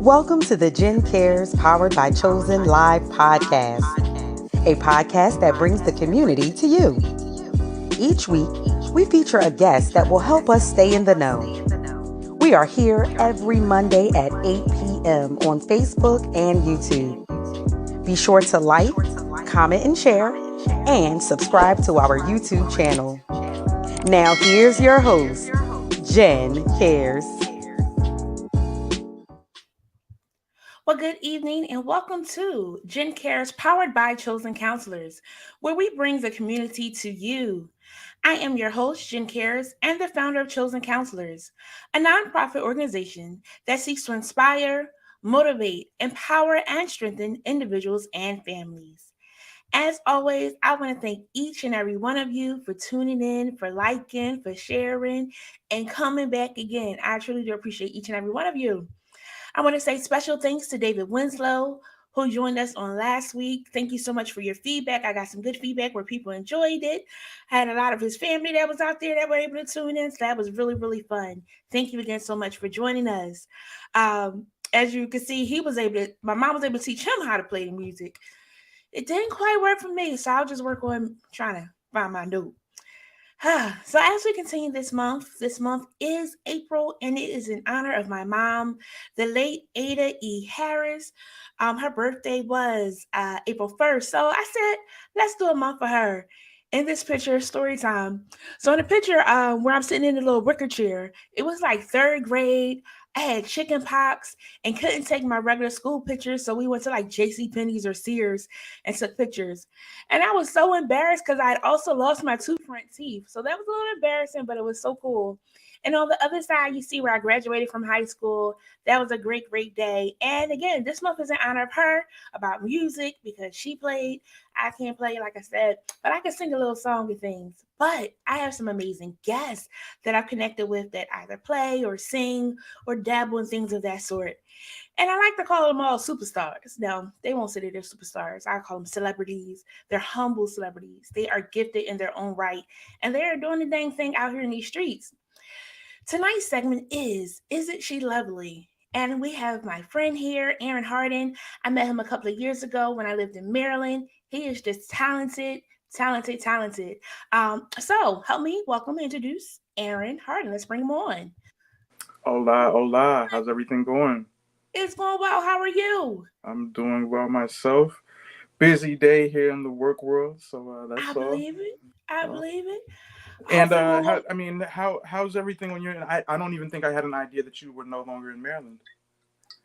Welcome to the Gen Cares Powered by Chosen Live podcast, a podcast that brings the community to you. Each week, we feature a guest that will help us stay in the know. We are here every Monday at 8 p.m. on Facebook and YouTube. Be sure to like, comment, and share, and subscribe to our YouTube channel. Now, here's your host, Jen Cares. Well, good evening and welcome to Gen Cares Powered by Chosen Counselors, where we bring the community to you. I am your host, Jen Cares, and the founder of Chosen Counselors, a nonprofit organization that seeks to inspire, motivate, empower, and strengthen individuals and families. As always, I want to thank each and every one of you for tuning in, for liking, for sharing, and coming back again. I truly do appreciate each and every one of you. I want to say special thanks to David Winslow, who joined us on last week. Thank you so much for your feedback. I got some good feedback where people enjoyed it. I had a lot of his family that was out there that were able to tune in. So that was really, really fun. Thank you again so much for joining us. As you can see, my mom was able to teach him how to play the music. It didn't quite work for me, so I'll just work on trying to find my note. So as we continue this month is April, and it is in honor of my mom, the late Ada E. Harris. Her birthday was April 1st. So I said, let's do a month for her. In this picture, story time. So in the picture where I'm sitting in the little wicker chair, it was like third grade. I had chicken pox and couldn't take my regular school pictures. So we went to like JCPenney's or Sears and took pictures. And I was so embarrassed because I had also lost my two front teeth. So that was a little embarrassing, but it was so cool. And on the other side, you see where I graduated from high school. That was a great, great day. And again, this month is in honor of her, about music, because she played. I can't play, like I said, but I can sing a little song and things. But I have some amazing guests that I've connected with that either play or sing or dabble in things of that sort. And I like to call them all superstars. Now, they won't say that they're superstars. I call them celebrities. They're humble celebrities. They are gifted in their own right. And they are doing the dang thing out here in these streets. Tonight's segment is Isn't She Lovely? And we have my friend here, Aaron Hardin. I met him a couple of years ago when I lived in Maryland. He is just talented, talented, talented. So help me welcome and introduce Aaron Hardin. Let's bring him on. Hola, hola. How's everything going? It's going well. How are you? I'm doing well myself. Busy day here in the work world, so I that's all. believe it. I Uh, believe it. and Hopefully we'll how, I mean, how's everything when you're in? I don't even think I had an idea that you were no longer in Maryland.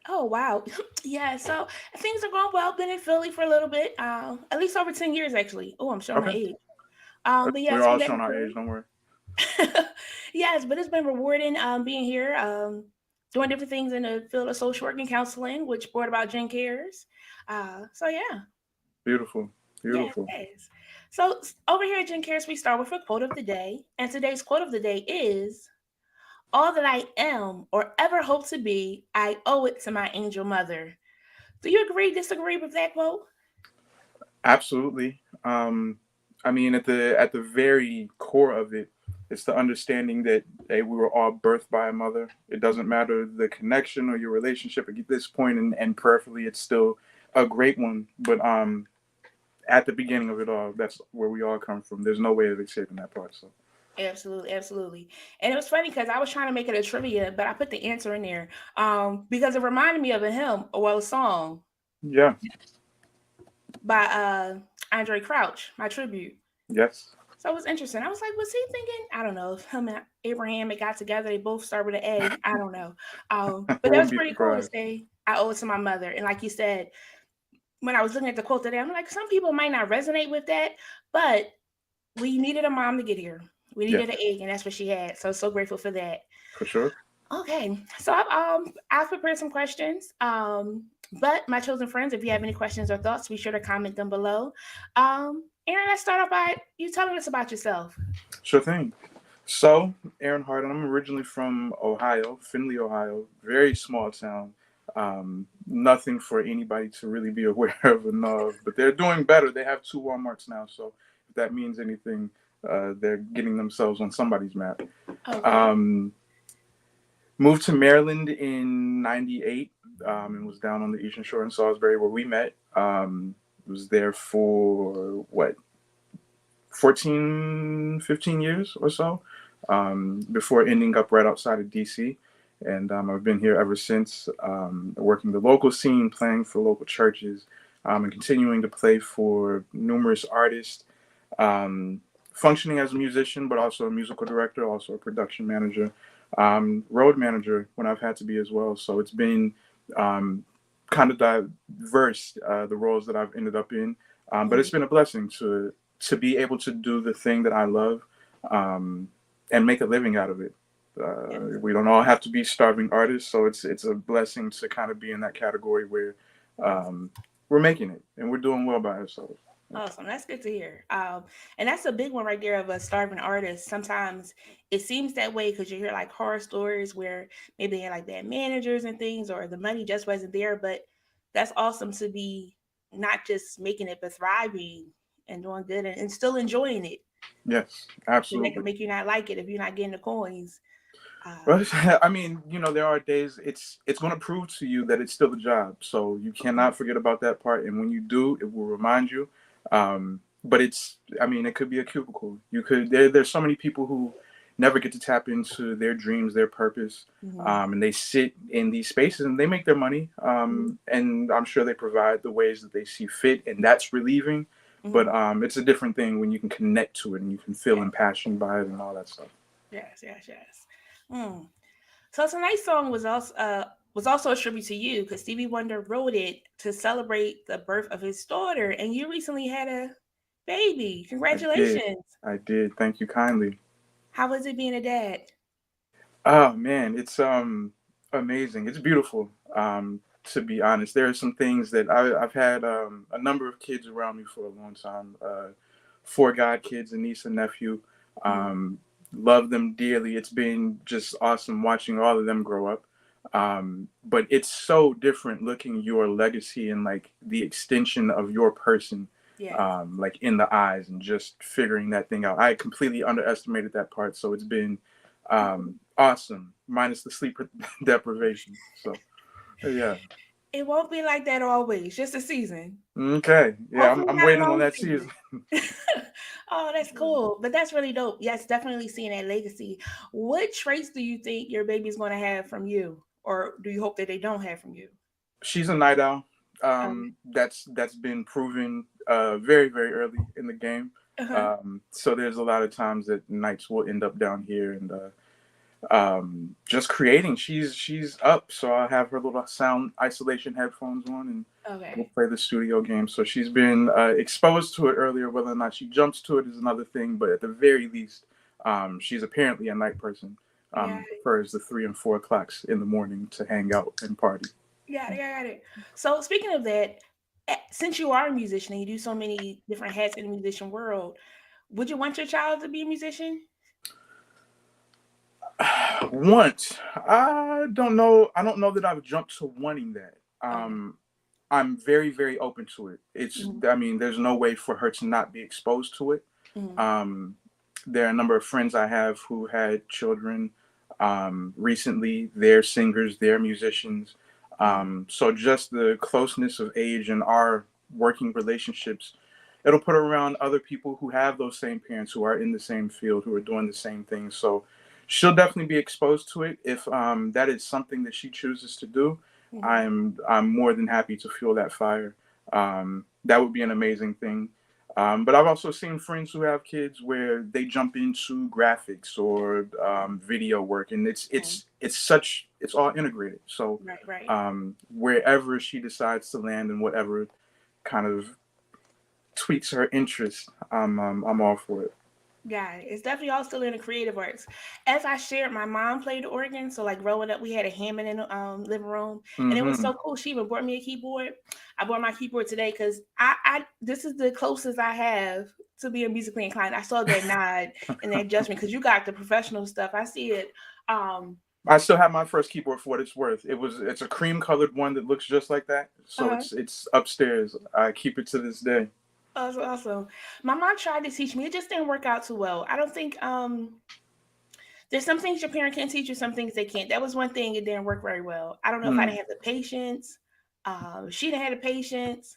Oh wow. Yeah, so things are going well. Been in Philly for a little bit. At least over 10 years actually. Oh, I'm showing my Okay, age. But yeah, we're it's been all back showing in our age. Philly. Don't worry. Yes, but it's been rewarding being here, doing different things in the field of social work and counseling, which brought about Gen Cares. So yeah, Beautiful, yeah, beautiful. it is. So over here at Gen Cares, we start with a quote of the day, and today's quote of the day is, "All that I am or ever hope to be, I owe it to my angel mother." Do you agree, disagree with that quote? Absolutely. I mean, at the very core of it, it's the understanding that hey, we were all birthed by a mother. It doesn't matter the connection or your relationship at this point, and prayerfully, it's still a great one. But at the beginning of it all, that's where we all come from. There's no way of escaping that part. So Absolutely, absolutely. And it was funny because I was trying to make it a trivia, but I put the answer in there because it reminded me of a hymn, well, a song yeah, by Andre Crouch, my tribute. yes, So it was interesting. I was like, was he thinking? I don't know if him and Abraham had got together. They both start with an A. I don't know. I But that was wouldn't be pretty cool to surprised. say. I owe it to my mother. And like you said, when I was looking at the quote today, I'm like, some people might not resonate with that, but we needed a mom to get here. We Yeah, needed an egg, and that's what she had. So grateful for that. for sure. Okay, so I've prepared some questions. But my chosen friends, if you have any questions or thoughts, be sure to comment them below. Aaron, let's start off by you telling us about yourself. Sure thing. So, Aaron Hardin, I'm originally from Ohio, Findlay, Ohio, very small town. Nothing for anybody to really be aware of or know of, but they're doing better. They have two Walmarts now, so if that means anything, they're getting themselves on somebody's map. Okay. Um, Moved to Maryland in '98. and was down on the Eastern Shore in Salisbury where we met. Was there for what 14, 15 years or so, before ending up right outside of DC. And I've been here ever since, working the local scene, playing for local churches, and continuing to play for numerous artists, um, functioning as a musician, but also a musical director, also a production manager, road manager when I've had to be as well. So it's been um, kind of diverse, the roles that I've ended up in. But it's been a blessing to be able to do the thing that I love, um, and make a living out of it. Yes. We don't all have to be starving artists, so it's a blessing to kind of be in that category where um, we're making it and we're doing well by ourselves. Awesome. That's good to hear. And that's a big one right there of a starving artist. Sometimes it seems that way because you hear like horror stories where maybe they had like bad managers and things, or the money just wasn't there. But that's awesome to be not just making it, but thriving and doing good and still enjoying it. Yes, And that can absolutely. make you not like it if you're not getting the coins. Well, I mean, there are days it's going to prove to you that it's still a job, so you cannot forget about that part. And when you do, it will remind you. But I mean, it could be a cubicle. There's so many people who never get to tap into their dreams, their purpose, Mm-hmm. and they sit in these spaces and they make their money. And I'm sure they provide the ways that they see fit, and that's relieving. But Mm-hmm. it's a different thing when you can connect to it and you can feel Yes, impassioned by it and all that stuff. yes, yes, yes. Mm. So tonight's song was also a tribute to you because Stevie Wonder wrote it to celebrate the birth of his daughter, and you recently had a baby. I did. Congratulations! I did. Thank you kindly. How was it being a dad? Oh man, it's amazing. It's beautiful. To be honest, there are some things that I've had a number of kids around me for a long time. Four god kids, a niece and nephew. Mm, Um, love them dearly. It's been just awesome watching all of them grow up. But it's so different looking your legacy and like the extension of your person, yes. like in the eyes and just figuring that thing out. I completely underestimated that part, so it's been awesome, minus the sleep deprivation. So yeah. It won't be like that always. Just a season. Okay. Yeah, Hopefully, I'm not a waiting on long that season. season. Oh, that's cool. But that's really dope. Yes, definitely seeing that legacy. What traits do you think your baby's going to have from you, or do you hope that they don't have from you? She's a night owl. Um, That's been proven very very early in the game. uh-huh. So there's a lot of times that nights will end up down here and just creating. She's up, so I have her little sound isolation headphones on, and we'll Okay. play the studio game. So she's been exposed to it earlier. Whether or not she jumps to it is another thing, but at the very least, she's apparently a night person. Yeah. Prefers the 3 and 4 o'clocks in the morning to hang out and party. Got it. Got it. So speaking of that, since you are a musician and you do so many different hats in the musician world, would you want your child to be a musician? Want? I don't know. I don't know that I've jumped to wanting that. Okay. I'm very, very open to it. Mm-hmm. I mean, there's no way for her to not be exposed to it. Mm-hmm. Um, there are a number of friends I have who had children recently. They're singers, they're musicians. So just the closeness of age and our working relationships, it'll put her around other people who have those same parents who are in the same field, who are doing the same thing. So she'll definitely be exposed to it if that is something that she chooses to do. Mm-hmm. I'm more than happy to fuel that fire. That would be an amazing thing. But I've also seen friends who have kids where they jump into graphics or video work, and it's all integrated. So Right. Right. wherever she decides to land and whatever kind of tweaks her interest, I'm all for it. Yeah, it's definitely all still in the creative arts. As I shared, my mom played the organ, so like growing up, we had a Hammond in the living room, and it was Hmm. so cool. She even brought me a keyboard. I brought my keyboard today because I this is the closest I have to being musically inclined. I saw that nod and that adjustment because you got the professional stuff. I see it. Um, I still have my first keyboard for what it's worth. It's a cream colored one that looks just like that. So uh-huh. it's upstairs. I keep it to this day. Awesome, awesome. My mom tried to teach me. It just didn't work out too well. I don't think There's some things your parent can teach you, some things they can't. That was one thing it didn't work very well. I don't know if I Mm. didn't have the patience. She didn't have the patience.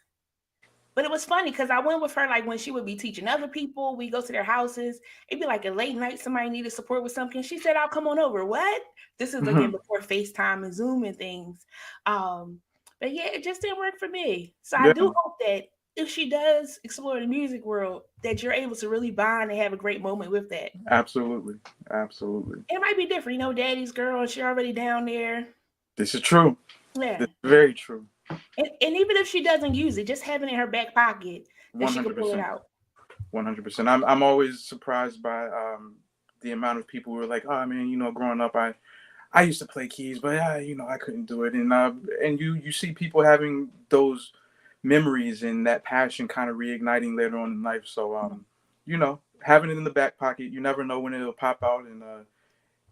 But it was funny because I went with her like when she would be teaching other people. We go to their houses. It'd be like a late night, somebody needed support with something. She said, I'll come on over. What? This is again Mhm. before FaceTime and Zoom and things. Um, but yeah, it just didn't work for me. So I Yeah, do hope that if she does explore the music world, that you're able to really bond and have a great moment with that. absolutely, absolutely. It might be different, daddy's girl, and she already down there. This is true. Yeah. This is very true. And even if she doesn't use it, just having it in her back pocket that One she could hundred pull it percent. out. 100%. I'm always surprised by the amount of people who are like, oh man, growing up, I used to play keys, but I couldn't do it. And you see people having those memories and that passion kind of reigniting later on in life. So having it in the back pocket, you never know when it'll pop out, and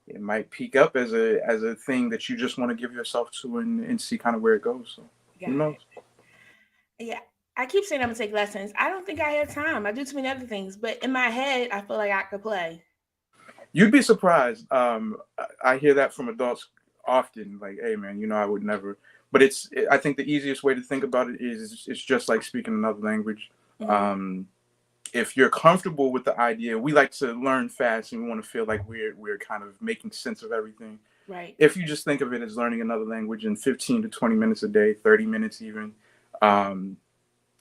it might peak up as a thing that you just want to give yourself to and see kind of where it goes. So who Got knows? it. Yeah. I keep saying I'm gonna take lessons. I don't think I have time. I do too many other things, but in my head, I feel like I could play. You'd be surprised. I hear that from adults often. Like, hey, man, I would never. But I think the easiest way to think about it is it's just like speaking another language. Hmm. Um, if you're comfortable with the idea, we like to learn fast and we want to feel like we're kind of making sense of everything. Right. If you just think of it as learning another language in 15 to 20 minutes a day, 30 minutes even, um,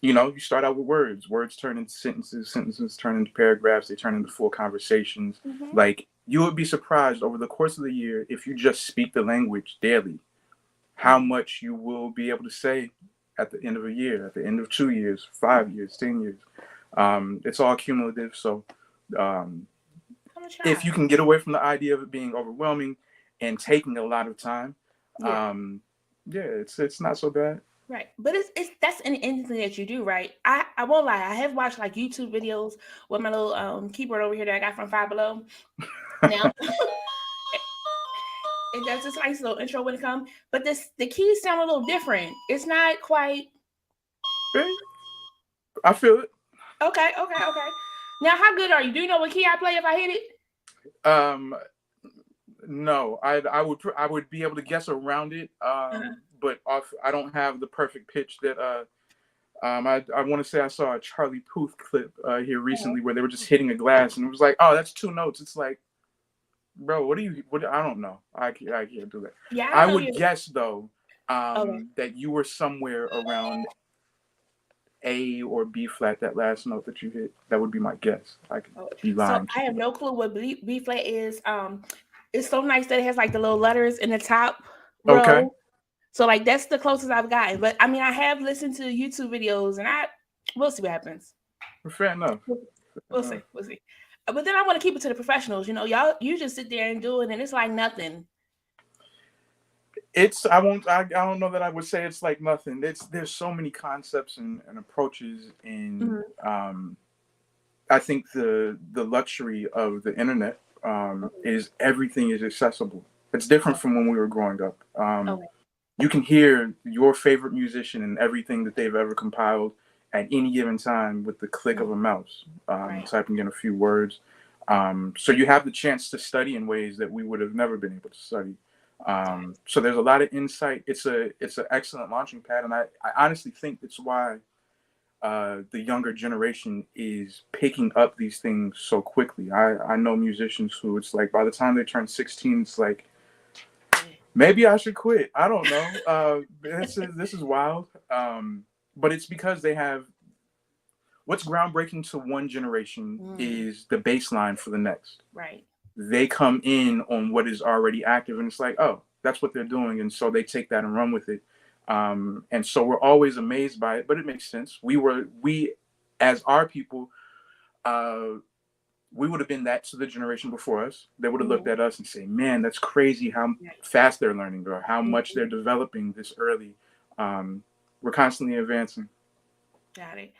you start out with words. Words turn into sentences. Sentences turn into paragraphs. They turn into full conversations. Hmm. Like, you would be surprised over the course of the year, if you just speak the language daily, how Right. much you will be able to say at the end of a year, at the end of 2 years, 5 years, 10 years. It's all cumulative. So um, I'm gonna if try. you can get away from the idea of it being overwhelming and taking a lot of time, Yeah. um, yeah, it's not so bad. Right. But it's that's anything that you do, right? I won't lie. I have watched like YouTube videos with my little keyboard over here that I got from Five Below. Now it does this nice little intro when it comes, but the keys sound a little different. It's not quite Okay, I feel it. okay. Okay. Okay. Now, how good are you? Do you know what key I play if I hit it? Um, no, I would be able to guess around it, Uh-huh. but I don't have the perfect pitch that I want to say I saw a Charlie Puth clip here Uh-huh. recently where they were just hitting a glass and it was like, oh, that's two notes. It's like, bro, what? I don't know. I can't do that. Yeah, I I don't know would you. guess though, Okay. that you were somewhere around A or B flat. That last note that you hit. That would be my guess. I could Oh, be so lying to I have you. no clue what B flat is. It's so nice that it has like the little letters in the top Okay, row. So like that's the closest I've gotten. But I mean, I have listened to YouTube videos, and we'll see what happens. fair enough. We'll Fair we'll see. enough. We'll see. But then I want to keep it to the professionals. Y'all, you just sit there and do it, and it's like nothing. I don't know that I would say it's like nothing. There's so many concepts and approaches, and Hmm. I think the luxury of the internet is everything is accessible. It's different from when we were growing up. Okay. You can hear your favorite musician and everything that they've ever compiled at any given time with the click of a mouse, Right. typing in a few words. So you have the chance to study in ways that we would have never been able to study. So there's a lot of insight. It's an excellent launching pad, and I honestly think it's why the younger generation is picking up these things so quickly. I know musicians who it's like by the time they turn 16, it's like maybe I should quit. I don't know. This is wild. But it's because they have what's groundbreaking to one generation Mm, is the baseline for the next. right. They come in on what is already active, and it's like, oh, that's what they're doing, and so they take that and run with it. And so we're always amazed by it, but it makes sense. We as our people, uh, we would have been that to the generation before us. They would have looked Mhm. at us and say, "Man, that's crazy how Right. fast they're learning or how much Mhm. they're developing this early." We're constantly advancing. Got it.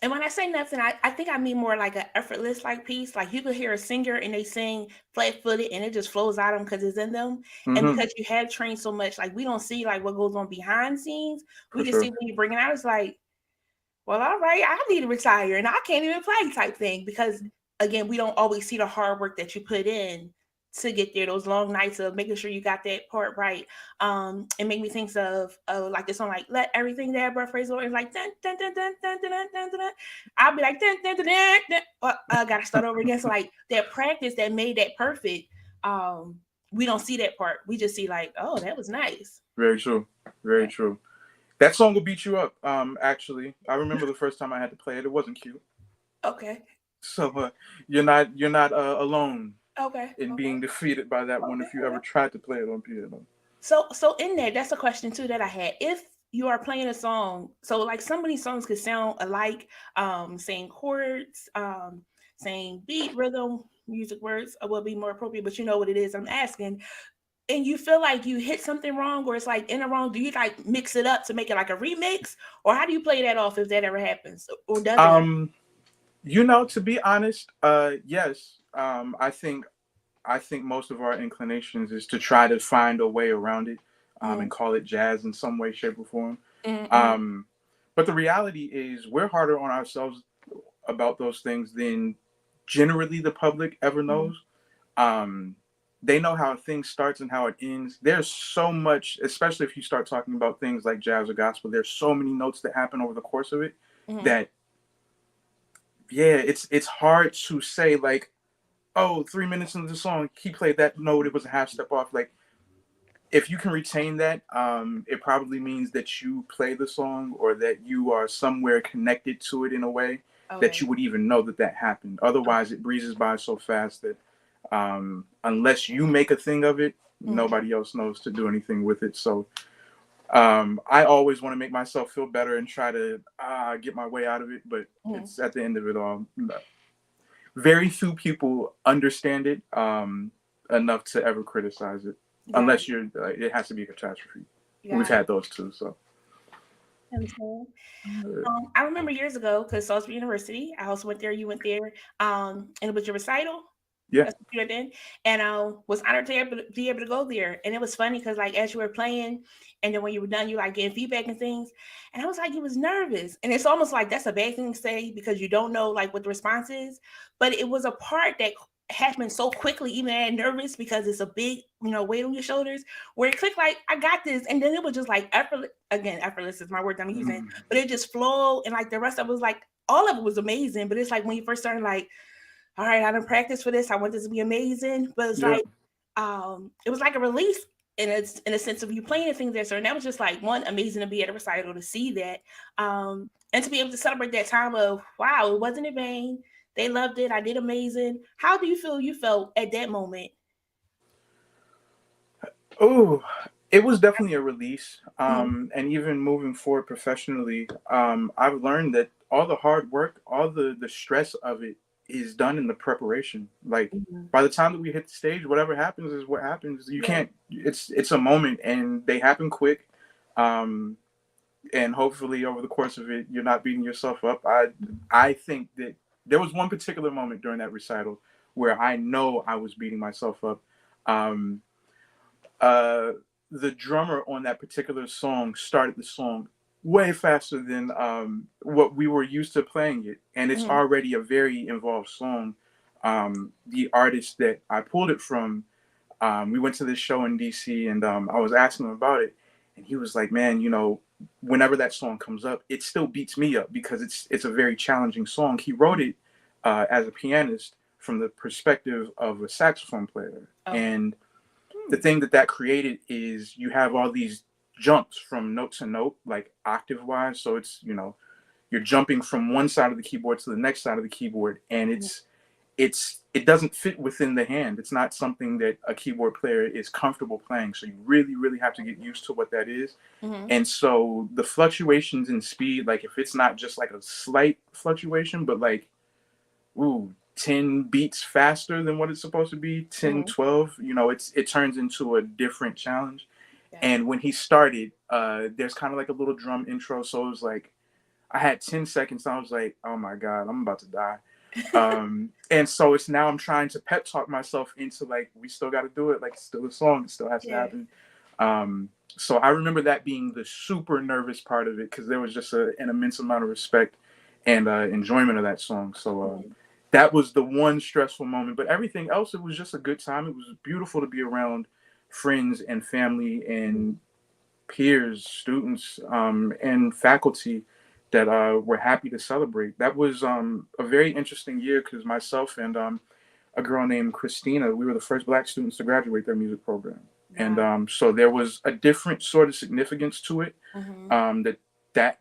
And when I say nothing, I think I mean more like an effortless like piece. Like you could hear a singer and they sing flat footed and it just flows out of them because it's in them. And Hmm. because you have trained so much, like we don't see like what goes on behind scenes. We For just see sure. when you bring it out. It's like, well, all right, I need to retire and I can't even play type thing because again, we don't always see the hard work that you put in to get there, those long nights of making sure you got that part right. It made me think of like this song, like "Let Everything That Breath Praise the Lord." It's like dun dun dun dun dun dun dun dun dun. I'll be like dun dun dun dun, dun. I gotta start over again. So like that practice that made that perfect. Um, we don't see that part. We just see like, oh, that was nice. Very true. Very Yeah. true. That song will beat you up. Actually, I remember the first time I had to play it. It wasn't cute. Okay. So you're not alone Okay. in Okay. being defeated by that one Okay. if you ever Okay. tried to play it on piano. So in there, that's a question too that I had. If you are playing a song, so like so many songs could sound alike, same chords, same beat, rhythm, music words will be more appropriate, but you know what it is I'm asking. And you feel like you hit something wrong or it's like in the wrong, do you like mix it up to make it like a remix? Or how do you play that off if that ever happens? Or does it? Um, to be honest, yes. I think most of our inclinations is to try to find a way around it, Mm-hmm. and call it jazz in some way, shape, or form. Mm-hmm. Um, but the reality is, we're harder on ourselves about those things than generally the public ever Mm-hmm. knows. Um, they know how a thing starts and how it ends. There's so much, especially if you start talking about things like jazz or gospel. There's so many notes that happen over the course of it Mm-hmm. that, yeah, it's hard to say like, oh, 3 minutes into the song, he played that note, it was a half step off. Like, if you can retain that, it probably means that you play the song or that you are somewhere connected to it in a way that Okay. you would even know that that happened. Otherwise, it breezes by so fast that, unless you make a thing of it, Mm-hmm. nobody else knows to do anything with it. So, I always want to make myself feel better and try to get my way out of it, but Mm-hmm. it's at the end of it all. Very few people understand it, enough to ever criticize it, Got unless you're. It has to be a catastrophe. it. We've Got it. had those too. So, Understand. uh, I remember years ago because Salisbury University, I also went there. You went there, and it was your recital. yeah. That's what you were then, and was honored to be able to go there. And it was funny because like as you were playing, and then when you were done, you like getting feedback and things. And I was like, you was nervous, and it's almost like that's a bad thing to say because you don't know like what the response is. But it was a part that happened so quickly, even at nervous because it's a big weight on your shoulders. Where it clicked like I got this, and then it was just like effortless. Again, effortless is my word I'm using, Mm, but it just flowed, and like the rest of it was like all of it was amazing. But it's like when you first started like all right, I done practiced for this. I want this to be amazing. But it's yeah. like, it was like a release in a sense of you playing the things there. So and that was just like one amazing to be at a recital to see that. And to be able to celebrate that time of wow, it wasn't in vain. They loved it. I did amazing. How do you feel you felt at that moment? Oh, it was definitely a release. Mm-hmm. And even moving forward professionally, I've learned that all the hard work, all the stress of it is done in the preparation. Like, Mm-hmm. by the time that we hit the stage, whatever happens is what happens. You Yeah. can't. It's a moment, and they happen quick. Um, and hopefully, over the course of it, you're not beating yourself up. I think that there was one particular moment during that recital where I know I was beating myself up. Um, uh, the drummer on that particular song started the song way faster than, what we were used to playing it, and it's Mm-hmm. already a very involved song. The artist that I pulled it from, we went to this show in DC, and I was asking him about it, and he was like, "Man, whenever that song comes up, it still beats me up because it's a very challenging song." He wrote it, as a pianist from the perspective of a saxophone player, Okay. and the Hmm. thing that created is you have all these jumps from note to note, like octave wise. So it's, you're jumping from one side of the keyboard to the next side of the keyboard, and it doesn't fit within the hand. It's not something that a keyboard player is comfortable playing. So you really, really have to get used to what that is. Mm-hmm. And so the fluctuations in speed, like if it's not just like a slight fluctuation, but like, ooh, 10 beats faster than what it's supposed to be, 10, Mm-hmm. 12, it turns into a different challenge. Got And when he started, there's kind of like a little drum intro. So it was like, I had 10 seconds. I was like, oh my God, I'm about to die. it. And so it's now I'm trying to pep talk myself into like, we still got to do it. Like, it's still a song. It still has to Yeah. happen. So I remember that being the super nervous part of it because there was just an immense amount of respect and, enjoyment of that song. So, that was the one stressful moment. But everything else, it was just a good time. It was beautiful to be around friends and family and peers, students, and faculty that were happy to celebrate. That was a very interesting year because myself and a girl named Christina, we were the first Black students to graduate their music program. And Wow. so there was a different sort of significance to it, Mm-hmm. that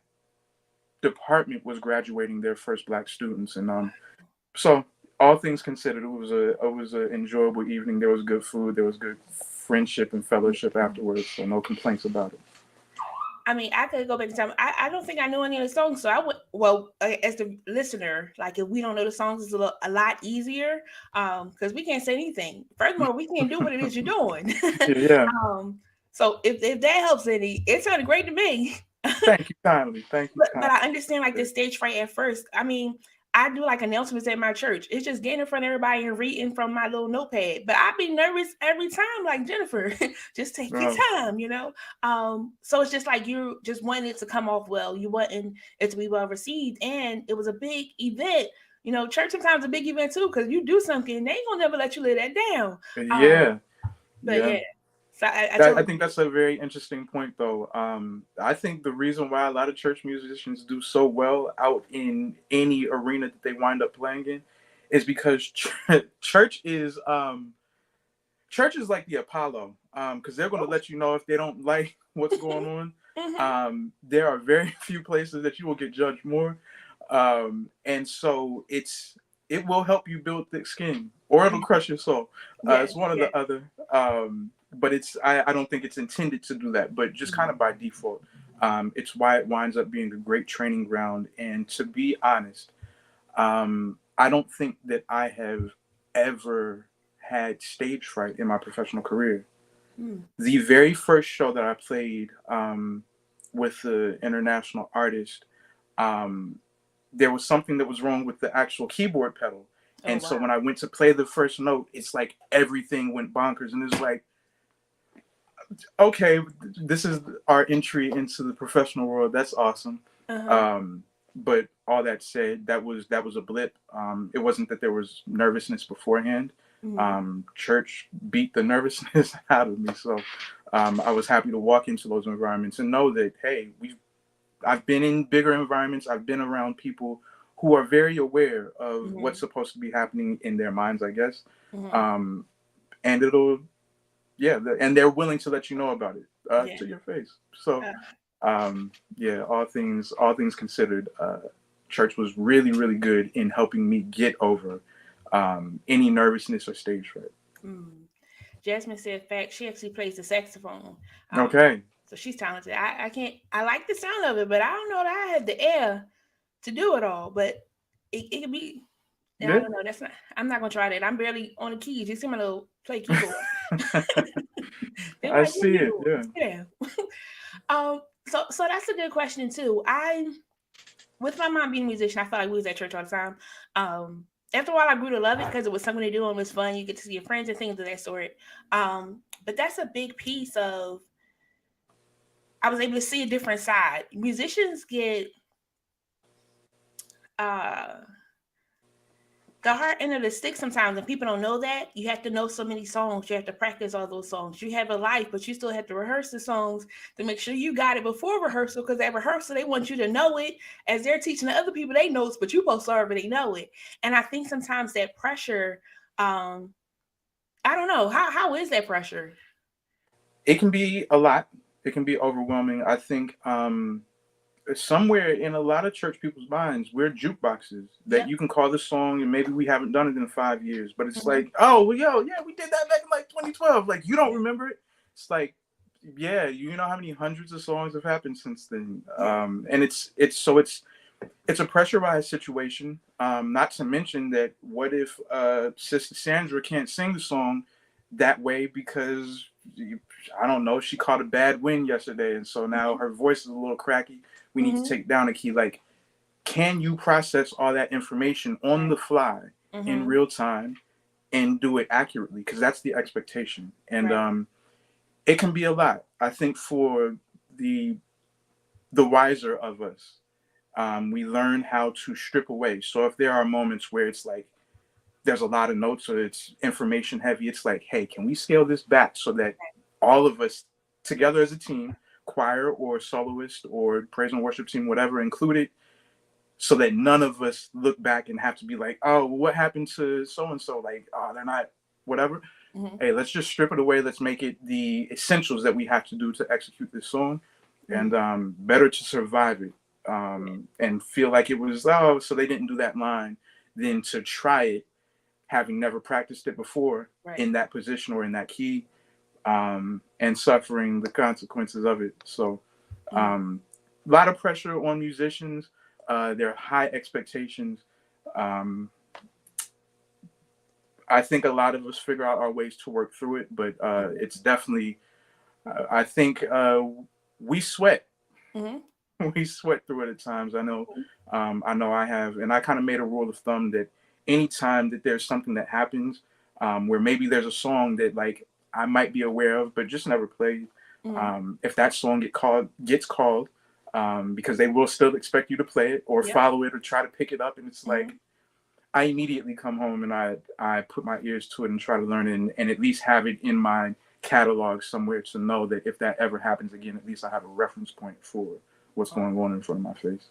department was graduating their first Black students. And so all things considered, it was a enjoyable evening. There was good food. There was good friendship and fellowship afterwards. So no complaints about it. I mean, I could go back in time. I don't think I knew any of the songs, so I would. Well, as the listener, like if we don't know the songs, it's a lot easier, because we can't say anything. Furthermore, we can't do what it is you're doing. Yeah. um, so if that helps any, it sounded great to me. Thank you kindly. Thank you But kindly. I understand like the stage fright at first. I mean, I do like announcements at my church. It's just getting in front of everybody and reading from my little notepad. But I'd be nervous every time, like Jennifer. Just take your Oh, time. So it's just like you just wanting it to come off well. You wanting it to be well received. And it was a big event. Church sometimes a big event too, because you do something, they ain't gonna never let you live that down. Um, yeah. but Yeah. yeah. So I I totally think that's a very interesting point, though. I think the reason why a lot of church musicians do so well out in any arena that they wind up playing in is because church is like the Apollo, because they're going to let you know if they don't like what's going on. hmm There are very few places that you will get judged more, and so it will help you build thick skin, or it'll crush your soul. Yeah, It's one or yeah. the other. But I don't think it's intended to do that, but just kind of by default. It's why it winds up being a great training ground. And to be honest, I don't think that I have ever had stage fright in my professional career. Mm. The very first show that I played with the international artist, um, there was something that was wrong with the actual keyboard pedal. Oh And so wow. when I went to play the first note, it's like everything went bonkers. And it's like, okay, this is our entry into the professional world. That's awesome. Uh-huh. Um, but all that said, that was a blip. It wasn't that there was nervousness beforehand. Mhm. Church beat the nervousness out of me, so I was happy to walk into those environments and know that hey, I've been in bigger environments. I've been around people who are very aware of what's Mhm. supposed to be happening in their minds, I guess. Mhm. Um, and it'll yeah, and they're willing to let you know about it Yeah. to your face. So, Uh, yeah, all things considered, church was really, really good in helping me get over any nervousness or stage fright. mm. Jasmine said fact she actually plays the saxophone. Um, Okay, so she's talented. I can't I like the sound of it, but I don't know that I had the air to do it all. But it could be I yeah, don't know. That's not I'm not gonna try that. I'm barely on the keys. You see my little play keyboard. They're I like, what are see you it. doing? Yeah. Yeah. So that's a good question too. I with my mom being a musician, I felt like we was at church all the time. Um, After a while, I grew to love it because it was something to do and it was fun. You get to see your friends and things of that sort. But that's a big piece of. I was able to see a different side. Musicians get uh, the hard end of the stick sometimes, and people don't know that. You have to know so many songs. You have to practice all those songs. You have a life, but you still have to rehearse the songs to make sure you got it before rehearsal. Because at rehearsal, they want you to know it as they're teaching the other people they notes, but you supposed to already know it. And I think sometimes that pressure, um, I don't know how is that pressure? It can be a lot. It can be overwhelming. I think somewhere in a lot of church people's minds, we're jukeboxes that Yep. you can call the song, and maybe we haven't done it in 5 years, but it's Mm-hmm. like, oh, well, yo, yeah, we did that back in like 2012. Like, you don't Yeah. remember it? It's like, yeah, you know how many hundreds of songs have happened since then, Yeah. and it's a pressurized situation. Not to mention that what if Sister Sandra can't sing the song that way because I don't know, she caught a bad wind yesterday, and so now her voice is a little cracky. We need to Mm-hmm. take down a key. Like, can you process all that information on Right. the fly in Mm-hmm. real time and do it accurately? Because that's the expectation, and Right. it can be a lot. I think for the the wiser of us, we learn how to strip away. So if there are moments where it's like, there's a lot of notes or it's information heavy, it's like, hey, can we scale this back so that all of us together as a team, choir or soloist or praise and worship team, whatever included, so that none of us look back and have to be like, oh, well, what happened to so and so? Like, oh, they're not, whatever. Mm-hmm. Hey, let's just strip it away. Let's make it the essentials that we have to do to execute this song, and better to survive it and feel like it was, oh, so they didn't do that line, than to try it having never practiced it before Right. in that position or in that key, and suffering the consequences of it. So, a lot of pressure on musicians. There are high expectations. Um, I think a lot of us figure out our ways to work through it, but it's definitely. I think we sweat. Mm-hmm. We sweat through it at times. I know. I know I have, and I kind of made a rule of thumb that anytime that there's something that happens, where maybe there's a song that like I might be aware of, but just never played. If that song gets called, because they will still expect you to play it or follow it or try to pick it up, and it's like I immediately come home and I put my ears to it and try to learn it and at least have it in my catalog somewhere to know that if that ever happens again, at least I have a reference point for what's going on in front of my face.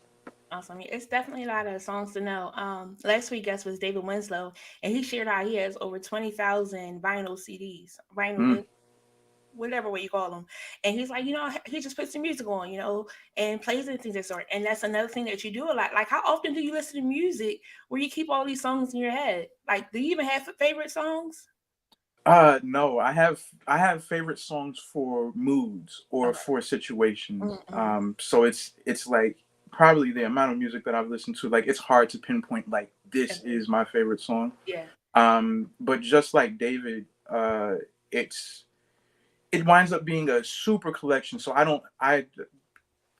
Awesome. It's definitely a lot of songs to know. Last week guest was David Winslow, and he shared how he has over 20,000 vinyl CDs, Mm. vinyl, whatever way you call them. And he's like, he just puts the music on, and plays and things of that sort. And that's another thing that you do a lot. Like, how often do you listen to music where you keep all these songs in your head? Like, do you even have favorite songs? No, I have favorite songs for moods or Okay. for situations. Mm-hmm. So it's like probably the amount of music that I've listened to, like it's hard to pinpoint like this is my favorite song. Yeah. But just like David, it's it winds up being a super collection. So I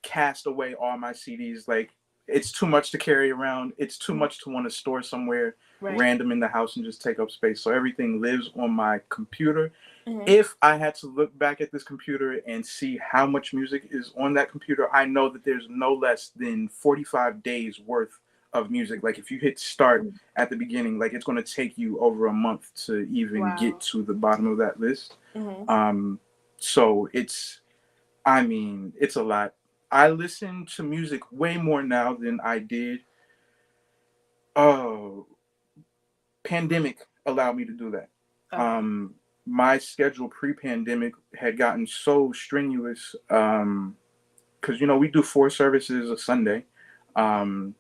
cast away all my CDs. Like it's too much to carry around. It's too Mhm. much to want to store somewhere Right. random in the house and just take up space. So everything lives on my computer. Mm-hmm. If I had to look back at this computer and see how much music is on that computer, I know that there's no less than 45 days worth of music. Like if you hit start at the beginning, like it's going to take you over a month to even get Wow. to the bottom of that list. Mm-hmm. Um, so I mean, it's a lot. I listen to music way more now than I did. Oh, pandemic allowed me to do that. Okay. Um, my schedule pre-pandemic had gotten so strenuous because we do 4 services a Sunday. Um,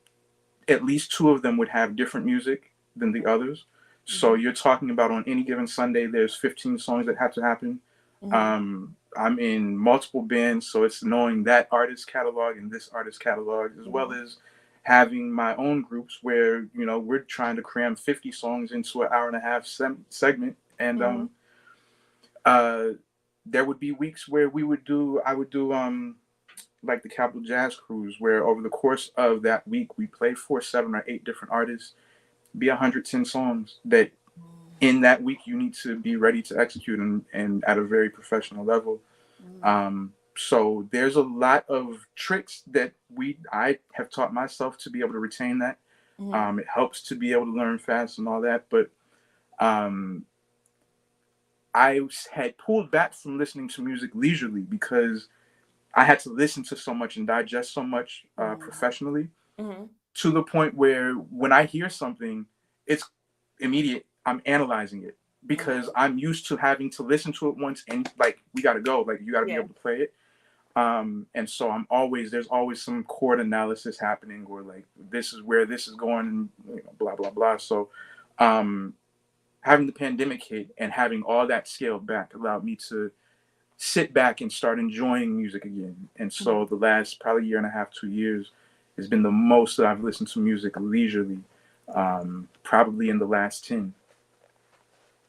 at least two of them would have different music than the others. So Mm-hmm. you're talking about on any given Sunday, there's 15 songs that have to happen. Mm-hmm. I'm in multiple bands, so it's knowing that artist catalog and this artist catalog, as well Mm-hmm. as having my own groups where we're trying to cram 50 songs into an hour and a half segment, and Mm-hmm. uh, there would be weeks where I would do like the Capital Jazz Cruise, where over the course of that week we play for 7 or 8 different artists, be 110 songs that in that week you need to be ready to execute and at a very professional level. So there's a lot of tricks that I have taught myself to be able to retain that. Mm-hmm. It helps to be able to learn fast and all that, but um, I had pulled back from listening to music leisurely because I had to listen to so much and digest so much professionally, Mm-hmm. to the point where when I hear something, it's immediate. I'm analyzing it because Mm-hmm. I'm used to having to listen to it once and like we got to go, like you got to be Yeah. able to play it. And so there's always some chord analysis happening, or like this is where this is going, and blah blah blah. So um, having the pandemic hit and having all that scaled back allowed me to sit back and start enjoying music again. And Mm-hmm. so the last probably year and a half, 2 years has been the most that I've listened to music leisurely, Wow. probably in the last 10.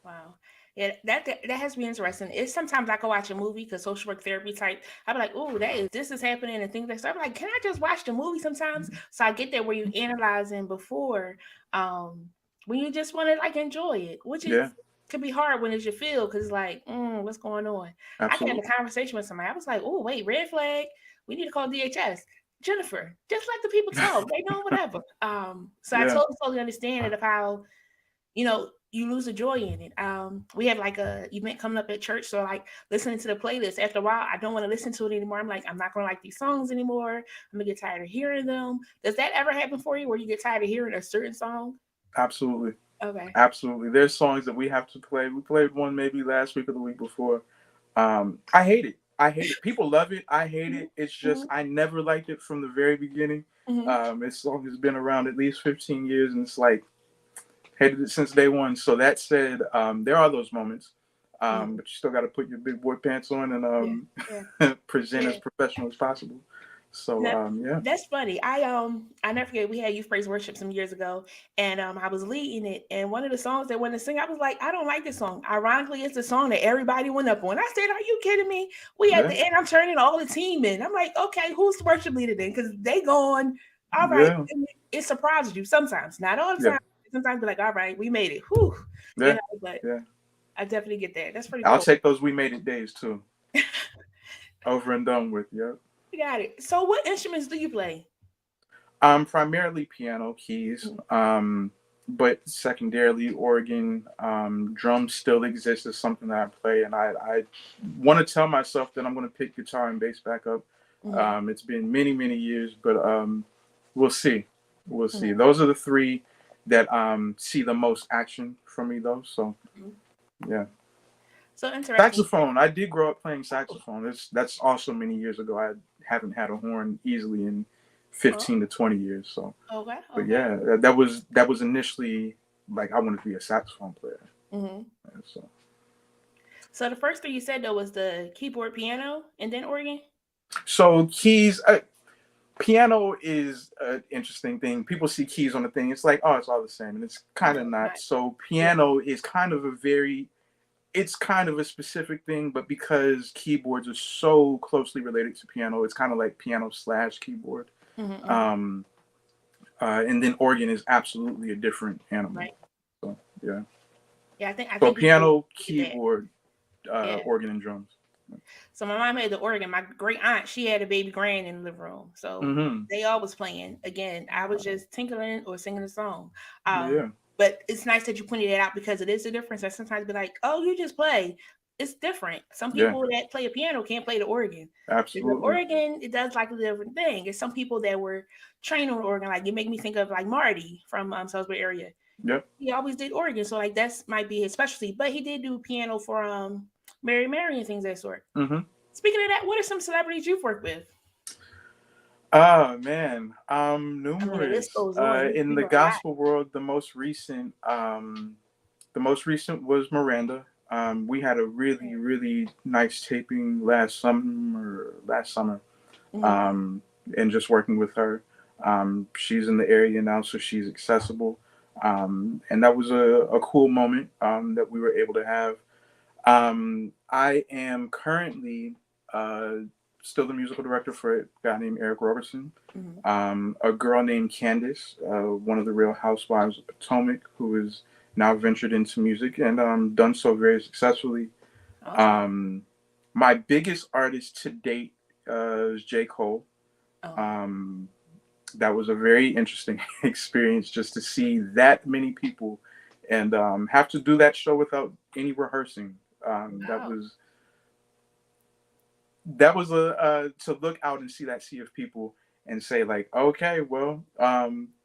Wow. Yeah, that has been interesting. It's sometimes I can watch a movie because social work therapy type. I'll be like, oh, this is happening and things like that. So I'm like, can I just watch the movie sometimes? So I get that where you analyzing before, um, when you just want to like enjoy it, which is Yeah, could be hard when it's your field because it's like, what's going on? I had absolutely. a conversation with somebody. I was like, oh, wait, red flag. We need to call DHS. Jennifer, just let the people talk. They know whatever. So I Yeah, totally understand it of how you lose the joy in it. We have like a event coming up at church, so like listening to the playlist after a while, I don't want to listen to it anymore. I'm like, I'm not gonna like these songs anymore. I'm gonna get tired of hearing them. Does that ever happen for you, where you get tired of hearing a certain song? Absolutely. Okay. Absolutely. There's songs that we have to play. We played one maybe last week or the week before. I hate it. I hate it. People love it. I hate it. It's just Mm-hmm. I never liked it from the very beginning. Mm-hmm. This song has been around at least 15 years, and it's like hated it since day one. So that said, there are those moments, Mm-hmm. but you still got to put your big boy pants on Yeah. Yeah. and present as Yeah. professional as possible. So Now, yeah, that's funny. I never forget we had youth praise worship some years ago, and I was leading it, and one of the songs they wanted to sing, I was like, I don't like this song. Ironically, it's the song that everybody went up on. I said, are you kidding me? We at yeah, the end, I'm turning all the team in. I'm like, okay, who's the worship leader then? Because they going, all right. yeah, And it surprises you sometimes, not all the yeah, time. Sometimes be like, all right, we made it. Whew. yeah, But yeah. I definitely get that. That's pretty I'll cool. take those "We Made It" days too. Over and done with. Yeah. You got it. So, what instruments do you play? Primarily piano, keys, Mm. but secondarily organ. Drums still exist as something that I play, and I want to tell myself that I'm going to pick guitar and bass back up. Mm-hmm. It's been many, many years, but we'll see. We'll see. Mm-hmm. Those are the three that see the most action from me, though. So Mm-hmm. yeah, So interesting. saxophone. I did grow up playing saxophone. That's also many years ago. I haven't had a horn easily in Oh, 15 to 20 years. So okay, but okay. yeah, that was initially like I wanted to be a saxophone player. Hmm. So So the first three you said though was the keyboard, piano, and then organ. keys, piano is an interesting thing. People see keys on the thing. It's like, oh, it's all the same, and it's kind No, of it's not. not. So Yeah. piano is it's kind of a specific thing, but because keyboards are so closely related to piano, it's kind of like piano slash keyboard. Mm-hmm. Um, and then organ is absolutely a different animal. Right. So yeah. Yeah, I So think people piano, get that. keyboard, Yeah. organ, and drums. So my mom had the organ. My great aunt, she had a baby grand in the living room. So Mm-hmm. they all was playing. Again, I was just tinkling or singing a song. Um, Yeah. but it's nice that you pointed it out because it is a difference. I sometimes be like, oh, you just play. It's different. Some Yeah. people that play a piano can't play the organ. The Absolutely. organ, it does like a different thing. It's some people that were trained on organ. Like it make me think of like Marty from Salisbury area. Yep. He always did organ, so like that's might be his specialty. But he did do piano for Mary and things of that sort. Mm-hmm. Speaking of that, what are some celebrities you've worked with? Oh man, I mean, the list numerous. goes on. In You the know a lot. gospel world, the most recent was Miranda. We had a really, really nice taping last summer, Mm-hmm. um, and just working with her. She's in the area now, so she's accessible. And that was a cool moment that we were able to have. I am currently uh, still the musical director for a guy named Eric Robertson, Mm-hmm. a girl named Candace, one of the Real Housewives of Potomac, who is now ventured into music and done so very successfully. Awesome. Um, my biggest artist to date is J. Cole. Oh, Um, that was a very interesting experience just to see that many people and have to do that show without any rehearsing. That wow. was that was a to look out and see that sea of people and say like, okay, well,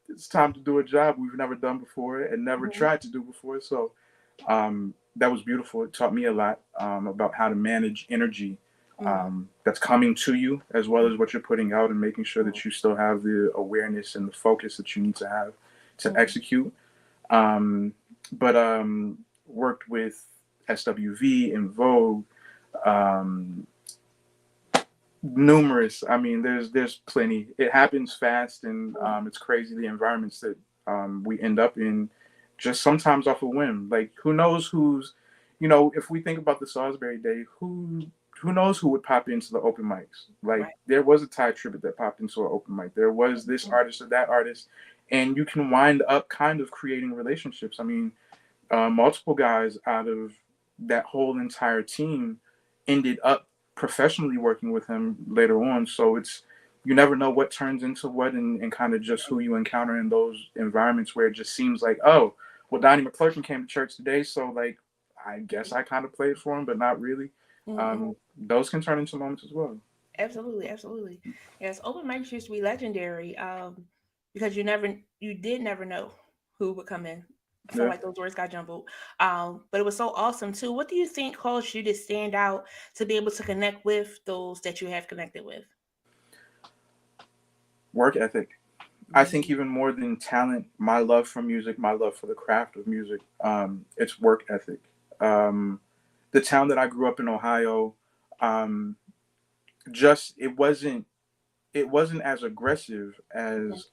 it's time to do a job we've never done before and never Mm-hmm. tried to do before. So that was beautiful. It taught me a lot about how to manage energy Mm-hmm. that's coming to you as well as what you're putting out and making sure that you still have the awareness and the focus that you need to have to Mm-hmm. execute. Um, but worked with SWV in Vogue, um, numerous. I mean, there's plenty. It happens fast, and it's crazy the environments that we end up in, just sometimes off a whim. Like who knows who's, if we think about the Salisbury Day, who knows who would pop into the open mics? Like Right. there was a Thai tribute that popped into an open mic. There was this artist or that artist, and you can wind up kind of creating relationships. I mean, multiple guys out of that whole entire team ended up professionally working with him later on. So it's you never know what turns into what and kind of just who you encounter in those environments where it just seems like, oh, Well, Donnie McClurkin came to church today, so like I guess I kind of played for him, but not really. Mm-hmm. Those can turn into moments as well. Absolutely, absolutely. Yes, open mics used to be legendary. Because you did never know who would come in. I feel Yeah. like those words got jumbled. But it was so awesome too. What do you think caused you to stand out to be able to connect with those that you have connected with? Work ethic. I think Mm-hmm. even more than talent, my love for music, my love for the craft of music, it's work ethic. Um, the town that I grew up in, Ohio, um, just it wasn't as aggressive as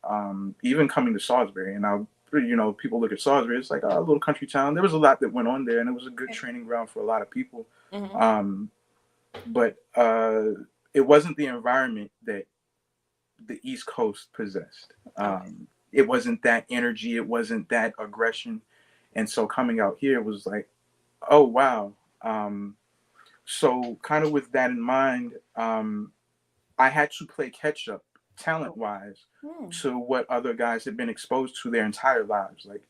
even coming to Salisbury. And now, people look at Salisbury, it's like a little country town. There was a lot that went on there, and it was a good training ground for a lot of people. Mm-hmm. Um, but it wasn't the environment that the East Coast possessed. Okay. It wasn't that energy, it wasn't that aggression. And so coming out here was like, oh, wow. Um, so, kind of with that in mind, I had to play catch up talent Okay. wise Hmm. to what other guys had been exposed to their entire lives. Like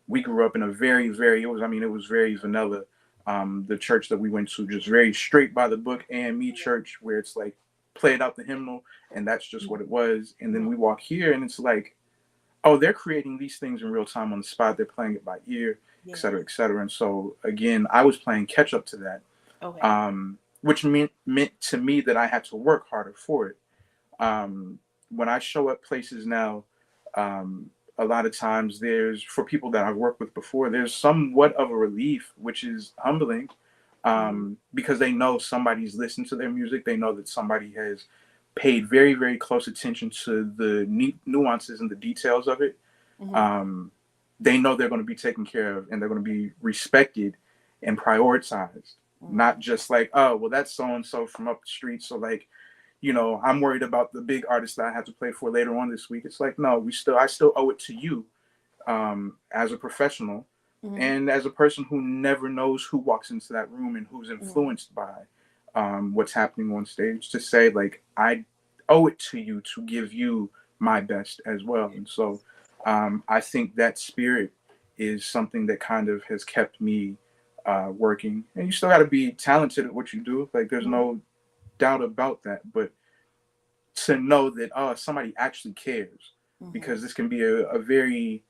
we grew up in a very, very it was very vanilla. The church that we went to, just very straight by the book AME church, where it's like played out the hymnal and that's just what it was. And then Mm-hmm. we walk here and it's like, oh, they're creating these things in real time on the spot. They're playing it by ear, et Yeah. cetera, et cetera. And so again, I was playing catch up to that, Okay. which meant to me that I had to work harder for it. um, when I show up places now, um, a lot of times there's for people that I've worked with before, there's somewhat of a relief, which is humbling, Mm-hmm. because they know somebody's listened to their music. They know that somebody has paid very, very close attention to the nuances and the details of it. Mm-hmm. Um, they know they're going to be taken care of and they're going to be respected and prioritized. Mm-hmm. Not just like, oh, well, that's so and so from up the street. So like, I'm worried about the big artists that I have to play for later on this week. It's like, no, I still owe it to you, as a professional Mm-hmm. and as a person who never knows who walks into that room and who's Mm-hmm. influenced by what's happening on stage, to say like, I owe it to you to give you my best as well. And so I think that spirit is something that kind of has kept me working. And you still got to be talented at what you do. Like, there's Mm-hmm. no doubt about that. But to know that, oh, somebody actually cares, Mm-hmm. because this can be a very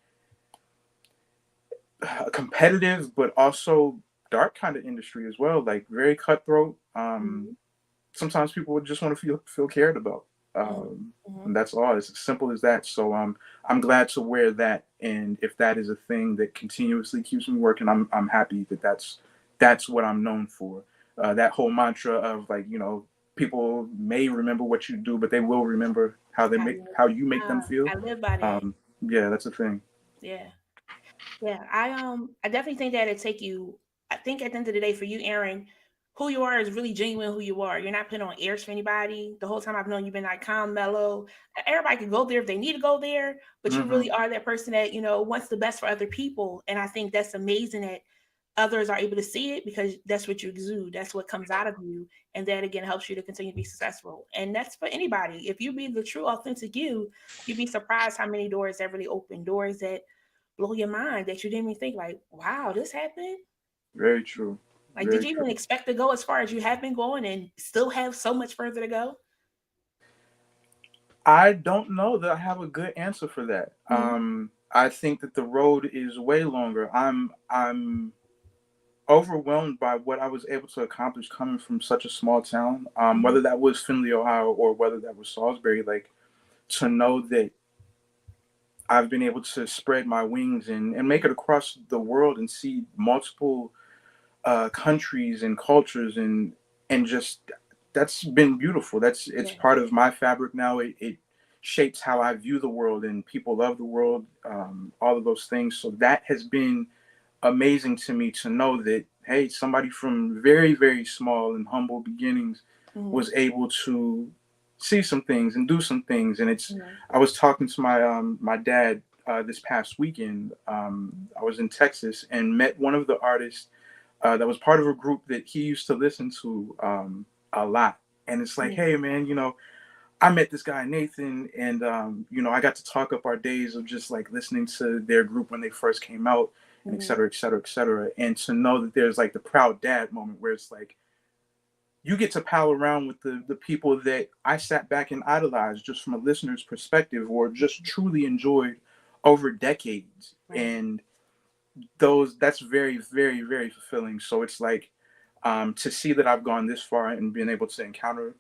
competitive but also dark kind of industry as well, like very cutthroat. Mm-hmm. Sometimes people would just want to feel cared about, Mm-hmm. and that's all. It's as simple as that. So I'm glad to wear that, and if that is a thing that continuously keeps me working, I'm happy that that's what I'm known for. That whole mantra of like, people may remember what you do, but they will remember How you, how you make them feel. I live by that. Yeah, that's a thing. Yeah. Yeah, I definitely think that it take you. I think at the end of the day, for you, Aaron, who you are is really genuine. Who you are, you're not putting on airs for anybody. The whole time I've known you've been like calm, mellow. Everybody can go there if they need to go there, but you Hmm. really are that person that wants the best for other people. And I think that's amazing that others are able to see it because that's what you exude. That's what comes out of you, and that again helps you to continue to be successful. And that's for anybody. If you be the true, authentic you, you'd be surprised how many doors that really open. Doors that blow your mind that you didn't even think like, wow, this happened. Very true. Like, did Very you even true. expect to go as far as you have been going and still have so much further to go? I don't know that I have a good answer for that. Mm-hmm. I think that the road is way longer. I'm overwhelmed by what I was able to accomplish coming from such a small town. Mm-hmm. Whether that was Findlay, Ohio, or whether that was Salisbury, like, to know that I've been able to spread my wings and make it across the world and see multiple countries and cultures, and just that's been beautiful. It's Yeah. part of my fabric now. It shapes how I view the world and people of the world. All of those things. So that has been amazing to me, to know that, hey, somebody from very, very small and humble beginnings Mm-hmm. was able to see some things and do some things. And it's Mm-hmm. I was talking to my dad this past weekend. I was in Texas and met one of the artists that was part of a group that he used to listen to a lot. And it's like, hey, man, I met this guy Nathan, and I got to talk up our days of just like listening to their group when they first came out. and et Mm-hmm. cetera, et cetera, et cetera. And to know that there's like the proud dad moment where it's like you get to pal around with the people that I sat back and idolized just from a listener's perspective or just truly enjoyed over decades. Right. And those that's very, very, very fulfilling. So it's like to see that I've gone this far and been able to encounter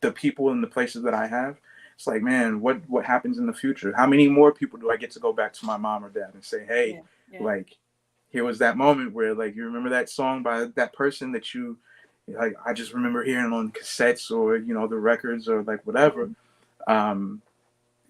the people and the places that I have, it's like, man, what happens in the future? How many more people do I get to go back to my mom or dad and say, hey, Yeah. Yeah. like, here was that moment where like you remember that song by that person that you like I just remember hearing on cassettes or the records or like whatever. Mhm. Um,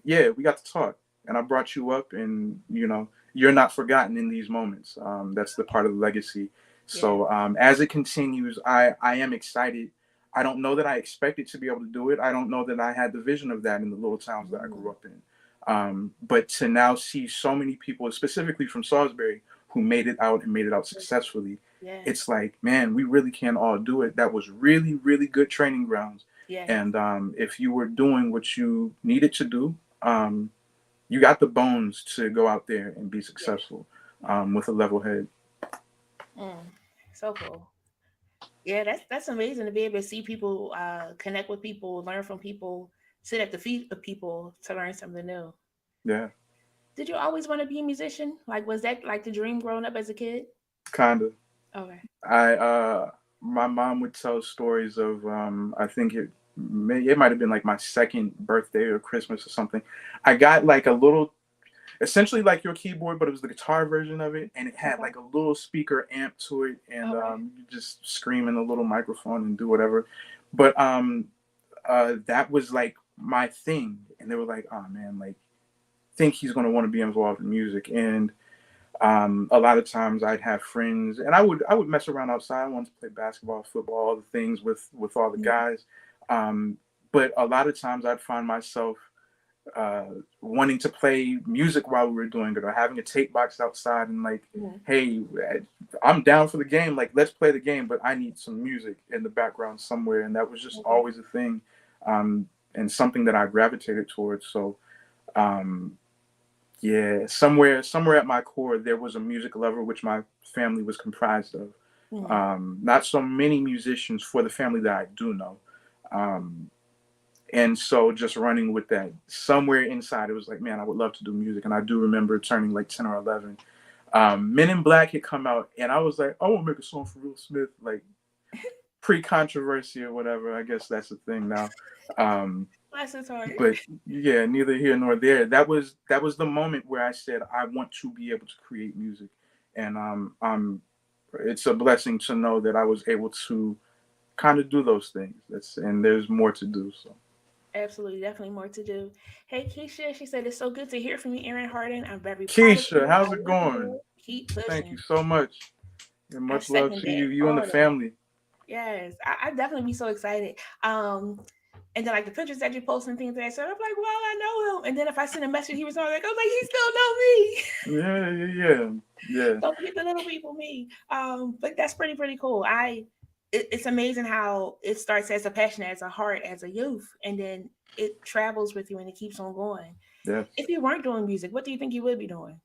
yeah, we got to talk, and I brought you up, and you're not forgotten in these moments. That's the part of the legacy. Yeah. So as it continues, I am excited. I don't know that I expected to be able to do it. I don't know that I had the vision of that in the little towns that I grew Mm. up in. But to now see so many people, specifically from Salisbury, who made it out and made it out successfully, Yeah. it's like, man, we really can all do it. That was really, really good training grounds. Yes. And if you were doing what you needed to do, um, you got the bones to go out there and be Yeah. successful Yeah. with a level head. Mm. So cool. Yeah, that's amazing to be able to see people, connect with people, learn from people, sit at the feet of people to learn something new. Yeah, Did you always want to be a musician? Like, was that like the dream growing up as a kid? kind of. Okay. I my mom would tell stories of I think it might have been like my second birthday or Christmas or something. I got like a little, essentially like your keyboard, but it was the guitar version of it, and it had Okay. like a little speaker amp to it, and Okay. you just scream in a little microphone and do whatever. But that was like my thing, and they were like, "Oh man, like think he's gonna want to be involved in music." And a lot of times I'd have friends, and I would mess around outside. I wanted to play basketball, football, all the things with all the Mhm. guys. Um, but a lot of times I'd find myself uh, wanting to play music while we were doing it, or having a tape box outside and like, Mhm. hey, I'm down for the game. Like, let's play the game, but I need some music in the background somewhere, and that was just Okay. always a thing, and something that I gravitated towards. So. Um, yeah, somewhere at my core, there was a music lover, which my family was comprised of. Mhm. Not so many musicians for the family that I do know. Um, and so just running with that, somewhere inside, it was like, man, I would love to do music. And I do remember turning like 10 or 11. Men in Black had come out, and I was like, I want to make a song for Will Smith, like pre-controversy or whatever. I guess that's the thing now. Um, Bless his heart. but yeah, neither here nor there. That was the moment where I said I want to be able to create music, and it's a blessing to know that I was able to kind of do those things. And there's more to do. So Absolutely, definitely more to do. Hey, Keisha, she said it's so good to hear from you, Aaron Hardin. I'm very proud of Keisha, you. I how's it love going? you. Keep Thank you pushing. so much, and I much love second to that you and the all day. family. Yes, I definitely be so excited. And then like the pictures that you post and things like that. So I'm like, well, I know him. And then if I send a message, he was all like, I was like, he still know me. Yeah, yeah, yeah, yeah. Don't forget the little people, me. But that's pretty cool. It's amazing how it starts as a passion, as a heart, as a youth, and then it travels with you and it keeps on going. Yes. If you weren't doing music, what do you think you would be doing?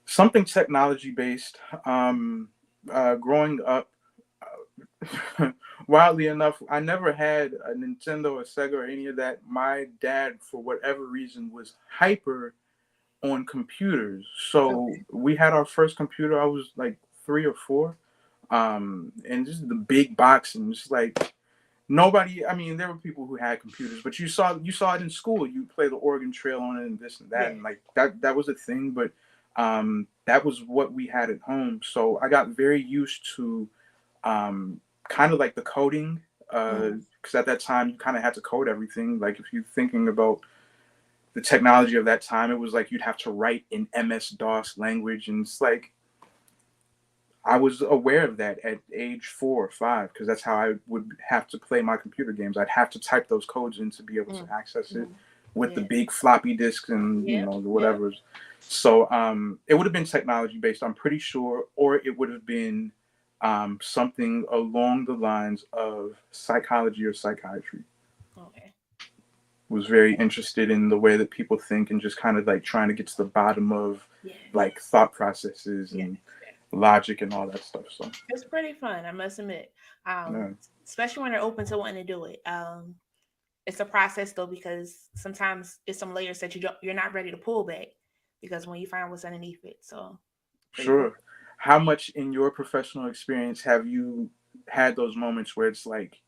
Something technology based. Growing up, wildly enough, I never had a Nintendo or Sega or any of that. My dad, for whatever reason, was hyper on computers. So Okay. we had our first computer. I was like 3 or 4, and just the big box, and just like nobody. I mean, there were people who had computers, but you saw it in school. You play the Oregon Trail on it, and this and that, Yeah. and like that was a thing. But that was what we had at home. So I got very used to kind of like the coding, Mm, because at that time you kind of had to code everything. Like if you're thinking about the technology of that time, it was like you'd have to write in MS DOS language, and it's like I was aware of that at age 4 or 5 because that's how I would have to play my computer games. I'd have to type those codes in to be able to mm, access it mm. with the Yeah. big floppy disks and Yep. the Yep. whatever. So it would have been technology based, I'm pretty sure, or it would have been something along the lines of psychology or psychiatry. Okay. was very interested in the way that people think and just kind of like trying to get to the bottom of Yes. like thought processes Yes. and logic and all that stuff. So It's pretty fun, I must admit. yeah, Especially when they're open to wanting to do it. It's a process though, because sometimes it's some layers that you're not ready to pull back because when you find what's underneath it. So pretty cool. sure. How much in your professional experience have you had those moments where it's like,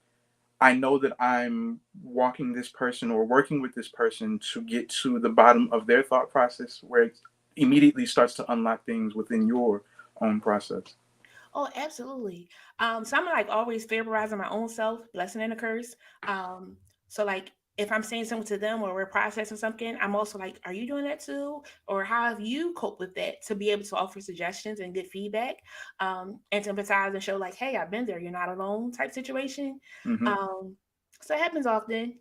I know that I'm walking this person or working with this person to get to the bottom of their thought process, where it immediately starts to unlock things within your own process? Oh, absolutely. So I'm like always favorizing my own self, blessing and a curse. Um, so like if I'm saying something to them or we're processing something, I'm also like, are you doing that too? Or how have you coped with that to be able to offer suggestions and good feedback? And to empathize and show like, hey, I've been there, you're not alone type situation. Mm-hmm. Um, so it happens often.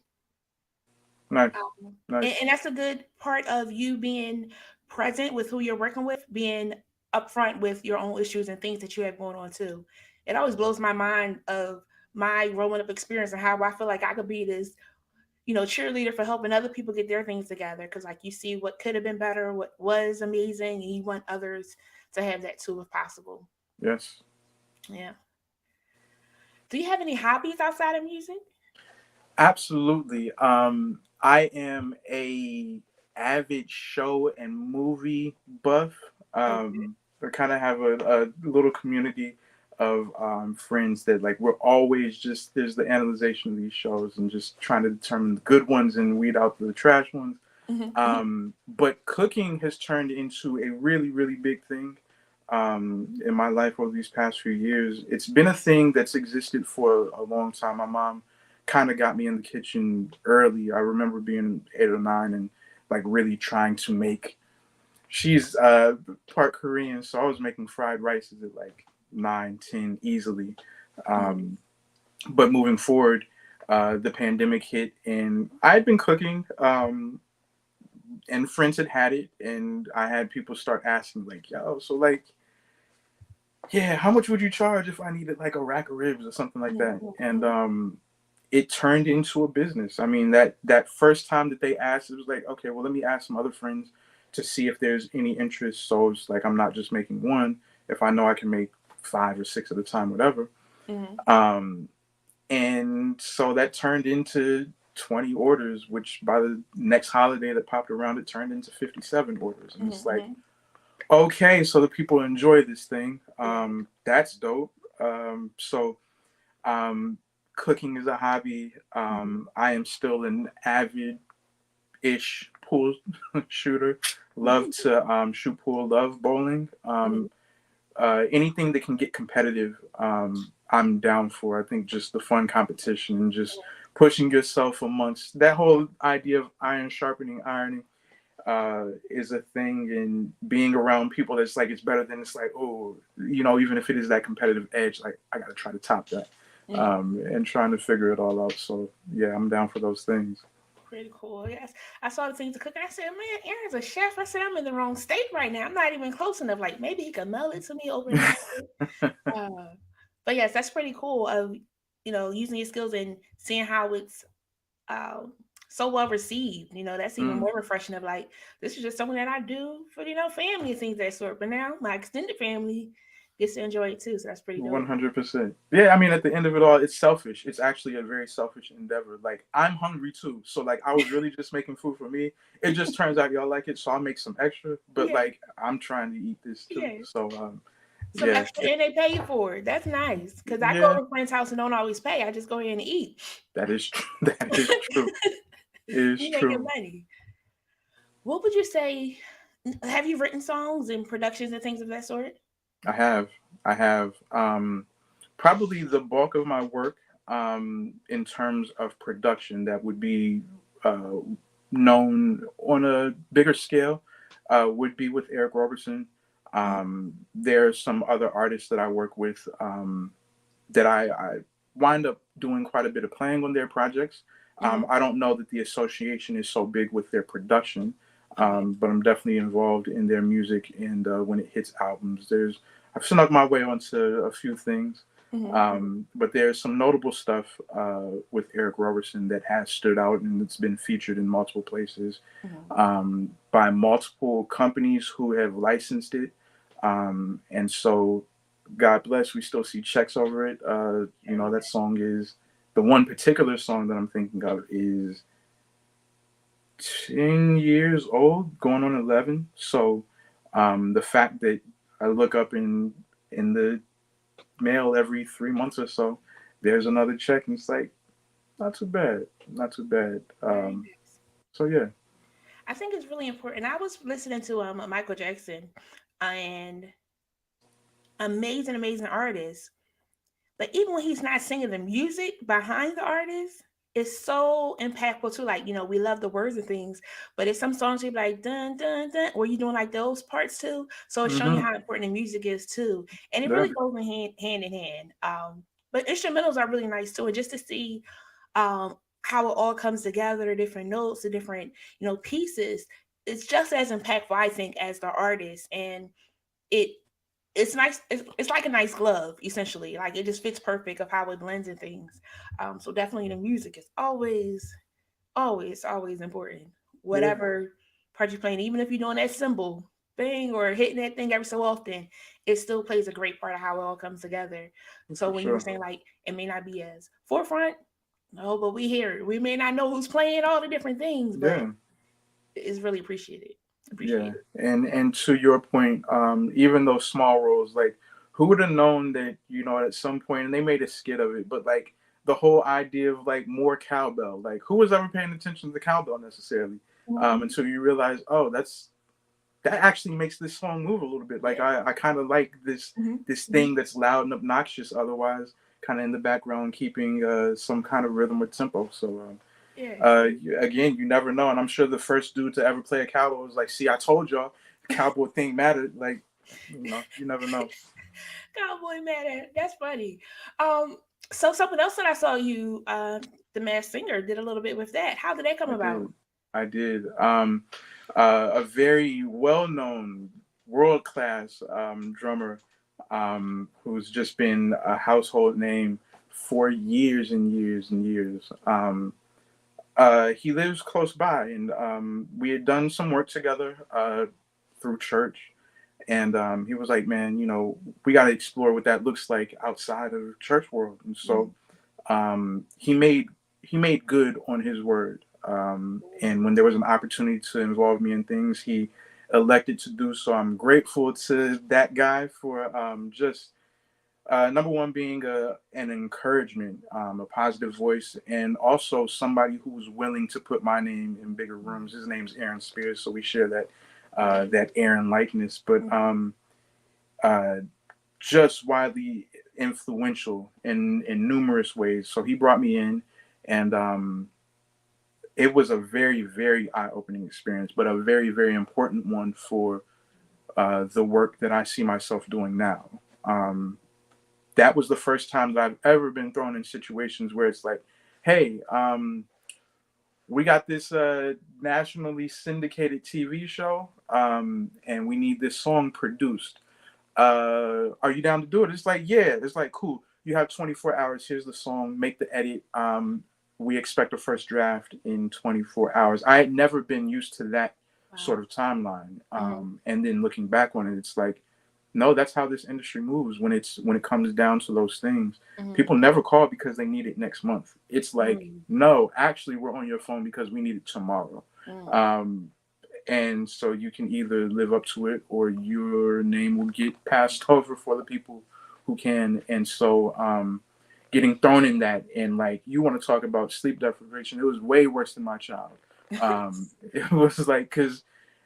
Nice, And nice. that's a good part of you being present with who you're working with, being upfront with your own issues and things that you have going on too. It always blows my mind of my growing up experience and how I feel like I could be this, cheerleader for helping other people get their things together. Cause like you see what could have been better, what was amazing, and you want others to have that too if possible. Yes. Yeah. Do you have any hobbies outside of music? Absolutely. I am a avid show and movie buff. Okay. I kind of have a little community of friends that like we're always just there's the analyzation of these shows and just trying to determine the good ones and weed out the trash ones. Mm-hmm. But cooking has turned into a really, really big thing in my life over these past few years. It's been a thing that's existed for a long time. My mom kind of got me in the kitchen early. I remember being 8 or 9 and like really trying to make. She's part Korean, so I was making fried rices at like 9, 10 easily. Mm-hmm. Um, but moving forward, the pandemic hit, and I had been cooking. And friends had it, and I had people start asking like, "Yo, so like, yeah, how much would you charge if I needed like a rack of ribs or something like that?" And Mm-hmm. it turned into a business. I mean, that first time that they asked, it was like, okay, well, let me ask some other friends to see if there's any interest. So it's like I'm not just making one. If I know I can make 5 or 6 at a time, whatever. Mm-hmm. Um, and so that turned into 20 orders, which by the next holiday that popped around, it turned into 57 orders. And it's like, Mm-hmm. okay, so the people enjoy this thing. Yeah. That's dope. So um, cooking is a hobby. Mm-hmm. I am still an avid ish pool shooter. Love to shoot pool, love bowling. Mm-hmm. Anything that can get competitive, I'm down for. I think just the fun competition and just pushing yourself amongst that whole idea of iron sharpening iron is a thing, and being around people that's like it's better than it's like, oh, even if it is that competitive edge, like I gotta try to top that, Mm-hmm. and trying to figure it all out. So yeah, I'm down for those things. Pretty cool. Yes. I saw the things to cook. I said, man, Aaron's a chef. I said, I'm in the wrong state right now. I'm not even close enough. Like maybe he could mail it to me overnight. Uh, but yes, that's pretty cool of, using your skills and seeing how it's um, so well received. That's even Mm, more refreshing of like, this is just something that I do for, family and things of that sort. But now my extended family gets to enjoy it too. So that's pretty dope. 100%. Yeah, I mean, at the end of it all, it's selfish. It's actually a very selfish endeavor. Like I'm hungry too, so like I was really just making food for me. It just turns out y'all like it, so I'll make some extra. But Yeah. like I'm trying to eat this too. Yeah. So Some yeah, extra and they pay you for it. That's nice. Cause I go yeah, to a friend's house and don't always pay. I just go in and eat. that is that is true. It is You making true. money. What would you say? Have you written songs and productions and things of that sort? I have. I have. Probably the bulk of my work in terms of production that would be uh, known on a bigger scale would be with Eric Robertson. Mhm, There's some other artists that I work with that I wind up doing quite a bit of playing on their projects. mhm. I don't know that the association is so big with their production, Okay. but I'm definitely involved in their music. And when it hits albums, I've snuck my way onto a few things. But there's some notable stuff with Eric Roberson that has stood out and it's been featured in multiple places by multiple companies who have licensed it. And so, God bless, we still see checks over it. That song is the one particular song that I'm thinking of is 10 years old, going on 11. So, the fact that I look up in the mail every 3 months or so, there's another check, and it's like not too bad, not too bad. Very nice. So yeah, I think it's really important. I was listening to Michael Jackson, and amazing, amazing artist. But even when he's not singing, the music behind the artist is so impactful too. Like, we love the words and things, but it's some songs you be like dun dun dun, where you doing like those parts too. So it's showing you mm-hmm. how important the music is too. And it Yeah, really goes in hand in hand. But instrumentals are really nice too. And just to see how it all comes together, the different notes, the different, pieces, it's just as impactful, I think, as the artist. And it it's nice. It's like a nice glove, essentially. Like it just fits perfect of how it blends and things. So definitely the music is always, always, always important. yeah, Whatever part you're playing, even if you're doing that cymbal thing or hitting that thing every so often, it still plays a great part of how it all comes together. So for when you were sure. saying like it may not be as forefront, no, but we hear it. We may not know who's playing all the different things, but Yeah, it's really appreciated. yeah, Appreciated. and to your point, even those small roles, like who would have known that at some point, and they made a skit of it, but like the whole idea of like more cowbell, like who was ever paying attention to the cowbell necessarily, Mm-hmm. until you realize, oh, that actually makes this song move a little bit. Like Yeah. I kind of like this Mm-hmm. thing that's loud and obnoxious, otherwise kind of in the background, keeping some kind of rhythm or tempo. So Yes. again, you never know, and I'm sure the first dude to ever play a cowboy was like, "See, I told y'all, the cowboy thing mattered." Like, you never know. Cowboy Matter. That's funny. Um, so something else that I saw you, the Masked Singer, did a little bit with that. How did that come I about? did, I did. A very well-known, world-class drummer, who's just been a household name for years and years and years. He lives close by, and we had done some work together through church. And he was like, "Man, we got to explore what that looks like outside of church world." And so he made good on his word. And when there was an opportunity to involve me in things, he elected to do so. I'm grateful to that guy for just number one, being an encouragement, a positive voice, and also somebody who was willing to put my name in bigger rooms. His name's Aaron Spears, so we share that Aaron likeness. But uh, just widely influential in numerous ways. So he brought me in, and it was a very, very eye-opening experience, but a very, very important one for the work that I see myself doing now. That was the first time that I've ever been thrown in situations where it's like, hey, we got this nationally syndicated TV show, and we need this song produced. Are you down to do it? It's like, yeah. It's like, cool. You have 24 hours. Here's the song. Make the edit. We expect a first draft in 24 hours. I had never been used to that sort Wow. of timeline. Mm-hmm. And then looking back on it, it's like, no, that's how this industry moves when it comes down to those things. Mm-hmm. People never call because they need it next month. It's like, Mm-hmm. no, actually, we're on your phone because we need it tomorrow. Mm-hmm. Um, and so you can either live up to it or your name will get passed over for the people who can. And so getting thrown in that, and like, you want to talk about sleep deprivation, it was way worse than my child. It was like, because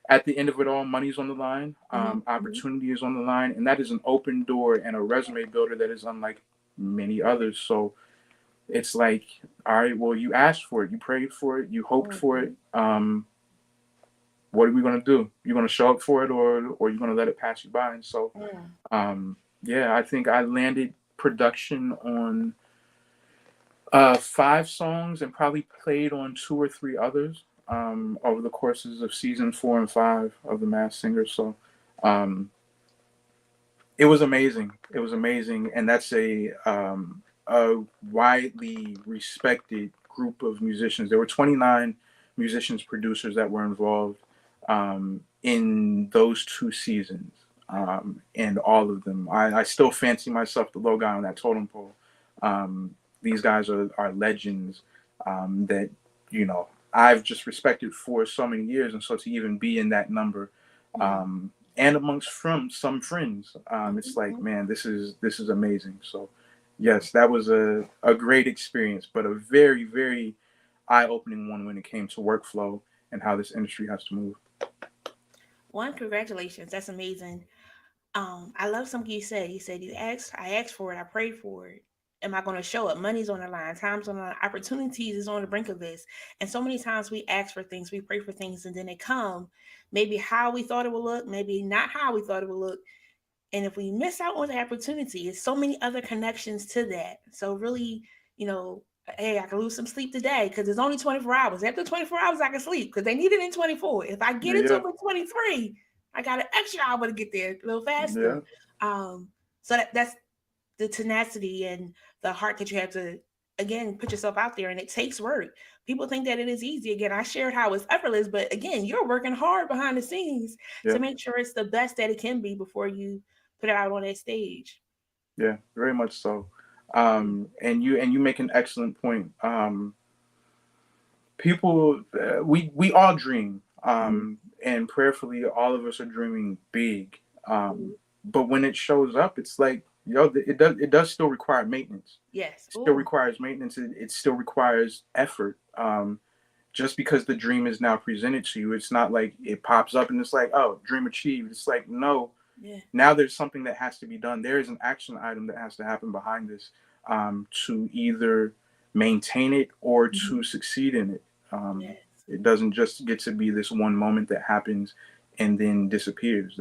at the end of it all, money's on the line, Mm-hmm. opportunity is on the line, and that is an open door and a resume builder that is unlike many others. So it's like, all right, well, you asked for it, you prayed for it, you hoped for Mm-hmm. it. What are we gonna do? You're gonna show up for it, or you're gonna let it pass you by. And so, Mm-hmm. yeah, I think I landed production on 5 songs and probably played on 2 or 3 others over the courses of season 4 and 5 of The Masked Singer. So, um, It was amazing. It was amazing, and that's a widely respected group of musicians. There were 29 musicians, producers that were involved in those 2 seasons, and all of them. I still fancy myself the low guy on that totem pole. These guys are legends that I've just respected for so many years, and so to even be in that number. Mm-hmm. And amongst from some friends. It's like, Mm-hmm. man, this is amazing. So, yes, that was a great experience, but a very very eye opening one when it came to workflow and how this industry has to move. One, congratulations. That's amazing. I love something you said. You said I asked for it, I prayed for it. Am I going to show up? Money's on the line, time's on the line, opportunities is on the brink of this. And so many times we ask for things, we pray for things, and then they come, maybe how we thought it would look, maybe not how we thought it would look. And if we miss out on the opportunity, it's so many other connections to that. So really, you know, hey, I can lose some sleep today because it's only 24 hours. After 24 hours, I can sleep because they need it in 24. If I get Yeah, it to yeah, them in 23, I got an extra hour to get there a little yeah, faster. So that's the tenacity and the heart that you have to, again, put yourself out there, and it takes work. People think that it is easy. Again, I shared how it's effortless, but again, you're working hard behind the scenes to yeah, make sure it's the best that it can be before you put it out on that stage. yeah. Very much so. Mm-hmm. And you make an excellent point. People, we all dream, and prayerfully, all of us are dreaming big. Mm-hmm. But when it shows up, it's like, it does still require maintenance. Yes. It still Oh, requires maintenance. It still requires effort. Just because the dream is now presented to you, it's not like it pops up and it's like, oh, dream achieved. It's like, no, yeah. now there's something that has to be done. There is an action item that has to happen behind this, to either maintain it or Mm-hmm. to succeed in it. Um, Yes. it doesn't just get to be this one moment that happens and then disappears.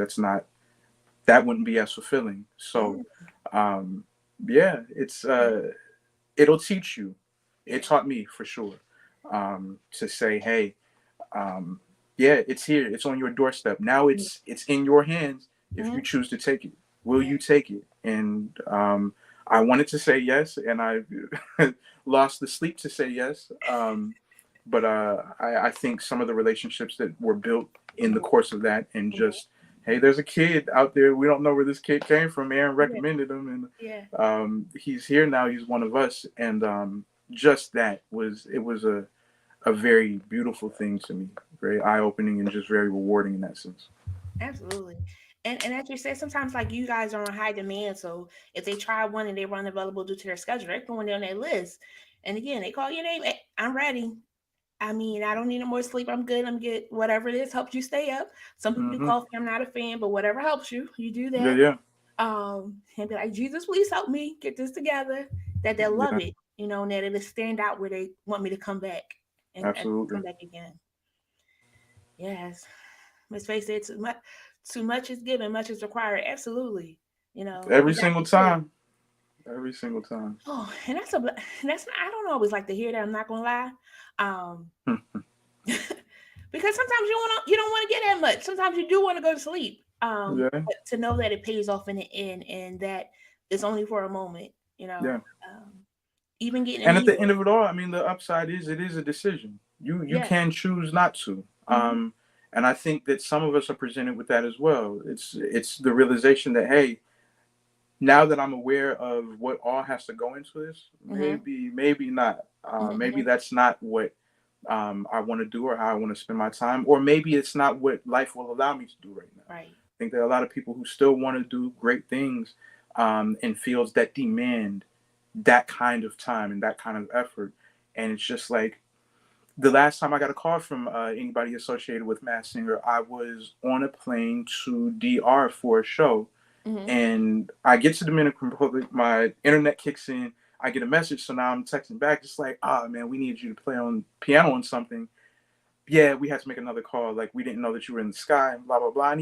That wouldn't be as fulfilling. So, Mm, um, yeah, yeah. it'll teach you. It Yeah. taught me for sure, to say, hey, um, yeah, it's here. It's on your doorstep. Now it's in your hands if you Mm-hmm. choose to take it. Will Yeah. you take it? And I wanted to say yes, and I lost the sleep to say yes. But I think some of the relationships that were built in the Mm-hmm. course of that, and Mm-hmm. just, hey, there's a kid out there. We don't know where this kid came from. Aaron Yeah. recommended him, Yeah. and he's here now. He's one of us, and just that was a very beautiful thing to me, very eye opening and just very rewarding in that sense. Absolutely. And as you said, sometimes like you guys are on high demand. So if they try one and they run available due to their schedule, they're going down their list. And again, they call your name. "Hey, I'm ready. I mean, I don't need no more sleep. I'm good. I'm good. Whatever it is helps you stay up. Some people do Hmm. coffee. I'm not a fan, but whatever helps you, you do Yeah, that. yeah, And be like, Jesus, please help me get this together. That they'll love yeah, it, and that it'll stand out where they want me to come back and come absolutely. back again. Yes. Miss Faye said too much is given, much is required. Absolutely. Every You got single to give. time, every single time. Oh, and that's I don't always like to hear that. I'm not gonna lie, um, because sometimes you don't want to get that much. Sometimes you do want to go to sleep. Yeah, But to know that it pays off in the end and that it's only for a moment. yeah. Um, even getting a And at the meal. end of it all, I mean, the upside is it is a decision. You Yeah. can choose not to. Mm-hmm. And I think that some of us are presented with that as well. It's the realization that, hey, now that I'm aware of what all has to go into this, Mm-hmm. maybe not. Maybe Mm-hmm. that's not what I want to do or how I want to spend my time, or maybe it's not what life will allow me to do right now. Right. I think there are a lot of people who still want to do great things in fields that demand that kind of time and that kind of effort. And it's just like the last time I got a call from anybody associated with Mass Singer, I was on a plane to DR for a show, Mm-hmm. and I get to Dominican Republic, my internet kicks in, I get a message, so now I'm texting back, just like, oh man, we need you to play on piano on something. Yeah, we had to make another call. Like, we didn't know that you were in the sky, and blah blah blah. And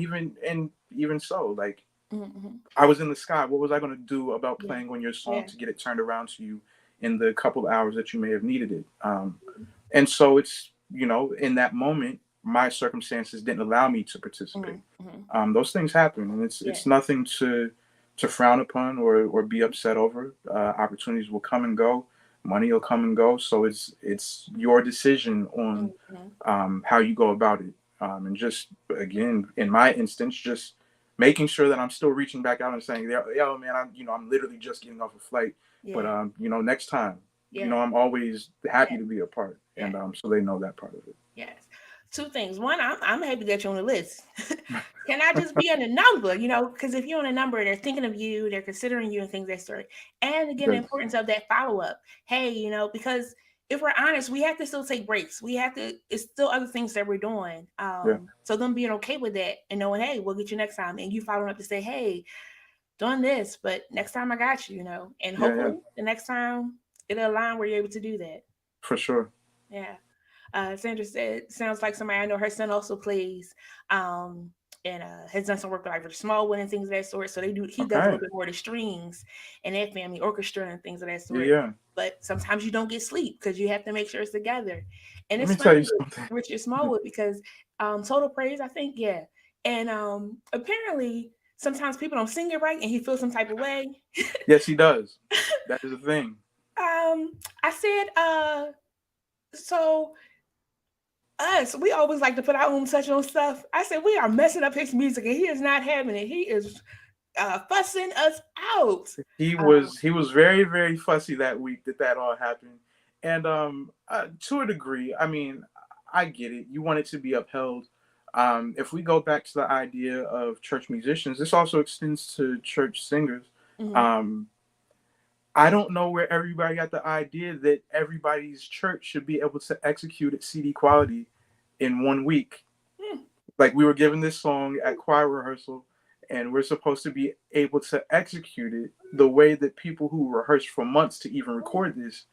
even so, like, Mm-hmm. I was in the sky. What was I going to do about Yeah. playing on your song Yeah. to get it turned around to you in the couple of hours that you may have needed it? And so it's, in that moment, my circumstances didn't allow me to participate. Mm-hmm. Mm-hmm. Those things happen, and it's Yeah. it's nothing to to frown upon or be upset over. Opportunities will come and go, money will come and go. So it's your decision on Mm-hmm. how you go about it. And just again, in my instance, just making sure that I'm still reaching back out and saying, "Yo, man, I'm literally just getting off a flight, but Yeah. next time, Yeah. I'm always happy Yeah. to be a part." Yeah. And so they know that part of it. Yes. Two things. One, I'm happy that you're on the list. Can I just be on a number? Because if you're on a number, they're thinking of you, they're considering you and things of that sort. And again, the Yes. importance of that follow up. Hey, because if we're honest, we have to still take breaks. It's still other things that we're doing. Yeah. So them being okay with that and knowing, hey, we'll get you next time. And you following up to say, hey, doing this, but next time I got you, and Yeah. Yeah. hopefully the next time it'll align where you're able to do that. For sure. Yeah. Sandra said, sounds like somebody I know. Her son also plays, um, and has done some work with like for the small one and things of that sort. So he does a Okay. little bit more of the strings and that family orchestra and things of that Yeah. sort. Yeah. But sometimes you don't get sleep because you have to make sure it's together. And Let it's me tell funny you with something. Richard Smallwood because Total Praise, I think, yeah. And apparently sometimes people don't sing it right and he feels some type of way. Yes, he does. That is a thing. I said, so we always like to put our own touch on stuff. I said we are messing up his music, and he is not having it. He is fussing us out. He was very very fussy that week that all happened, and to a degree, I mean, I get it. You want it to be upheld. If we go back to the idea of church musicians, this also extends to church singers. Mm-hmm. Um, I don't know where everybody got the idea that everybody's church should be able to execute at CD quality in 1 week. Mm-hmm. Like we were given this song at choir rehearsal, and we're supposed to be able to execute it the way that people who rehearsed for months to even record this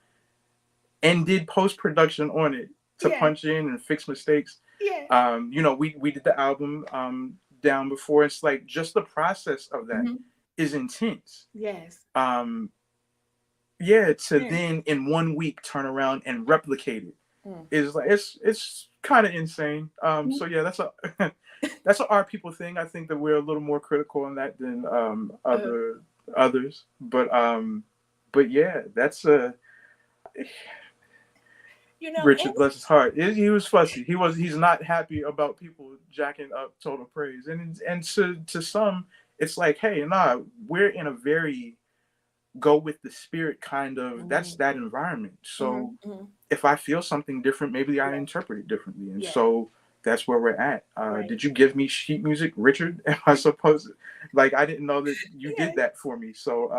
and did post production on it to Yeah, punch in and fix mistakes. yeah. We did the album down before. It's like just the process of that Mm-hmm. is intense. Yes. Yeah, to Mm. then in 1 week turn around and replicate it Mm. is like it's kind of insane. Mm. So yeah, that's a that's a our people thing. I think that we're a little more critical on that than Uh, others. But yeah, that's and Richard, bless his heart. He was fussy. He's not happy about people jacking up Total Praise, and to some, it's like, hey, nah, we're in a very go with the spirit kind of that's mm-hmm. that environment. So Mm-hmm. Mm-hmm. if I feel something different, maybe I Yeah, interpret it differently, and yeah, so that's where we're at. right. Did you give me sheet music, Richard? Am I supposed to, like I didn't know that you Yeah, did that for me? So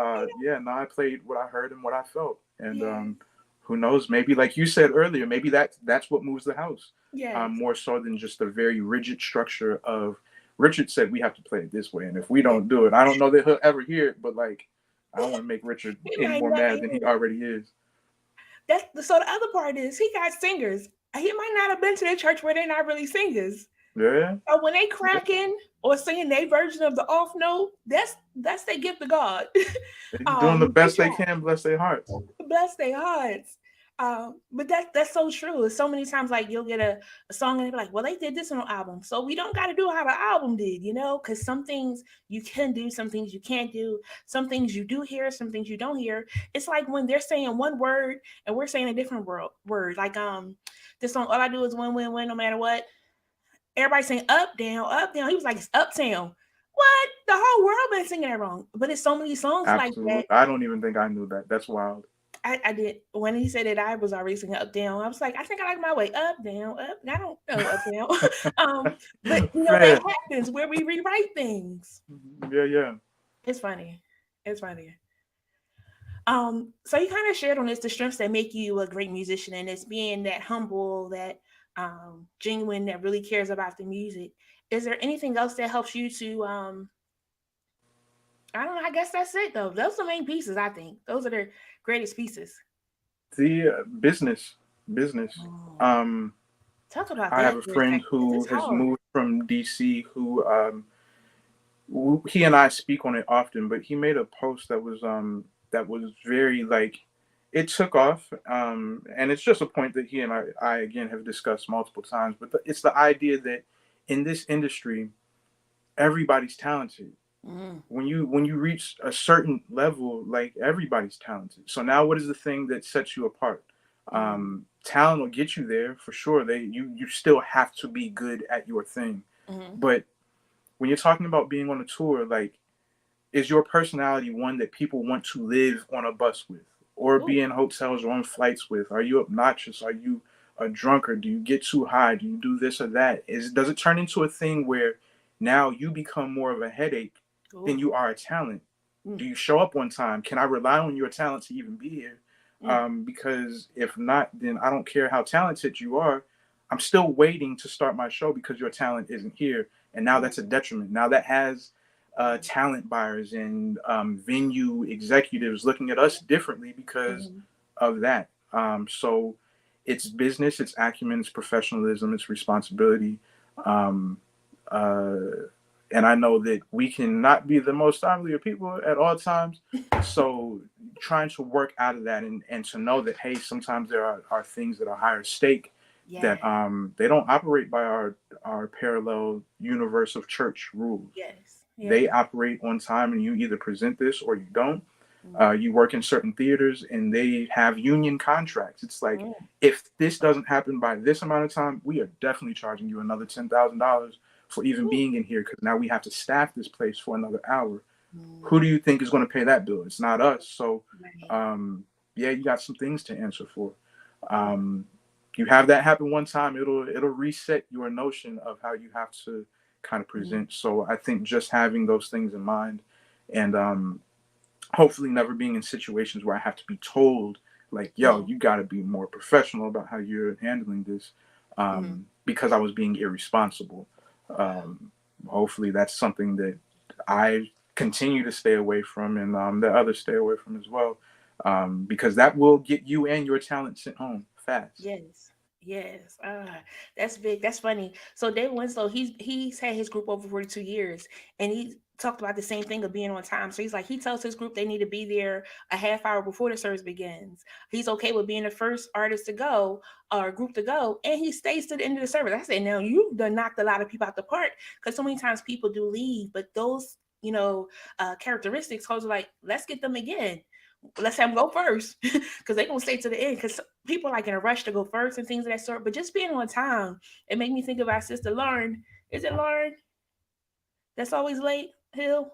yeah, yeah, no, I played what I heard and what I felt, and yeah, who knows? Maybe like you said earlier, maybe that's what moves the house, yes, more so than just the very rigid structure of. Richard said we have to play it this way, and if we yeah. don't do it, I don't know that he'll ever hear it, but like I don't want to make Richard He any might more never mad than hear he it. already is. So the other part is he got singers. He might not have been to the church where they're not really singers. Yeah, So when they cracking or singing their version of the off note, that's their gift to God. they're doing the They best they try. can, bless their hearts. Bless their hearts. But that's so true. It's so many times like you'll get a song and they be like, well, they did this on an album. So we don't gotta do how the album did, because some things you can do, some things you can't do, some things you do hear, some things you don't hear. It's like when they're saying one word and we're saying a different word. Like this song, all I do is win, win, win, no matter what. Everybody saying up, down, up, down. He was like, it's uptown. What? The whole world been singing that wrong. But it's so many songs like Absolutely. that. I don't even think I knew that. That's wild. I did when he said that I was already singing up down. I was like, I think I like my way up down up. I don't know up down. But that Fair. happens where we rewrite things. Yeah, yeah. It's funny. It's funny. So you kind of shared on this the strengths that make you a great musician, and it's being that humble, that genuine, that really cares about the music. Is there anything else that helps you to I don't know. I guess that's it though. Those are the main pieces. I think those are the greatest pieces. The business. Oh. Um, Talk about I have that a for a friend second. who It's has hard. moved from DC. He and I speak on it often, but he made a post that was very like it took off, and it's just a point that he and I again have discussed multiple times. But it's the idea that in this industry, everybody's talented. Mm-hmm. When you reach a certain level, like everybody's talented. So now, what is the thing that sets you apart? Talent will get you there for sure. You still have to be good at your thing, Mm-hmm. but when you're talking about being on a tour, like, is your personality one that people want to live on a bus with or Ooh. be in hotels or on flights with? Are you obnoxious? Are you a drunkard? Do you get too high? Do you do this or that? Does it turn into a thing where now you become more of a headache than Ooh. you are a talent? Mm. Do you show up on time? Can I rely on your talent to even be here? Mm. Because if not, then I don't care how talented you are. I'm still waiting to start my show because your talent isn't here. And now Mm. that's a detriment. Now that has talent buyers and venue executives looking at us differently because Mm. of that. So it's business, it's acumen, it's professionalism, it's responsibility. Um, uh, and I know that we cannot be the most timely of people at all times. So trying to work out of that and to know that, hey, sometimes there are things that are higher stake that Yes. they don't operate by our parallel universe of church rules. Yes. They Yeah. operate on time, and you either present this or you don't. Mm. You work in certain theaters, and they have union contracts. It's like, Mm. if this doesn't happen by this amount of time, we are definitely charging you another $10,000 for even Ooh. being in here because now we have to staff this place for another hour. Mm. Who do you think is going to pay that bill? It's not us. So, Right. um, yeah, you got some things to answer for. Mm. Um, you have that happen one time, it'll reset your notion of how you have to kind of Mm. present. So I think just having those things in mind, and hopefully never being in situations where I have to be told, like, yo, Mm. you got to be more professional about how you're handling this, Mm. because I was being irresponsible. Wow. Hopefully that's something that I continue to stay away from, and that others stay away from as well, because that will get you and your talent sent home fast. Yes. Yes. That's big. That's funny. So David Winslow, he's had his group over 42 years, and he talked about the same thing of being on time. So he's like, he tells his group they need to be there a half hour before the service begins. He's okay with being the first artist to go or group to go, and he stays to the end of the service. I say, now you've done knocked a lot of people out the park because so many times people do leave, but those characteristics, cause like, let's get them again. Let's have them go first because they gonna stay to the end because people are like in a rush to go first and things of that sort. But just being on time, it made me think of our sister Lauren. Is it Lauren that's always late? Hill?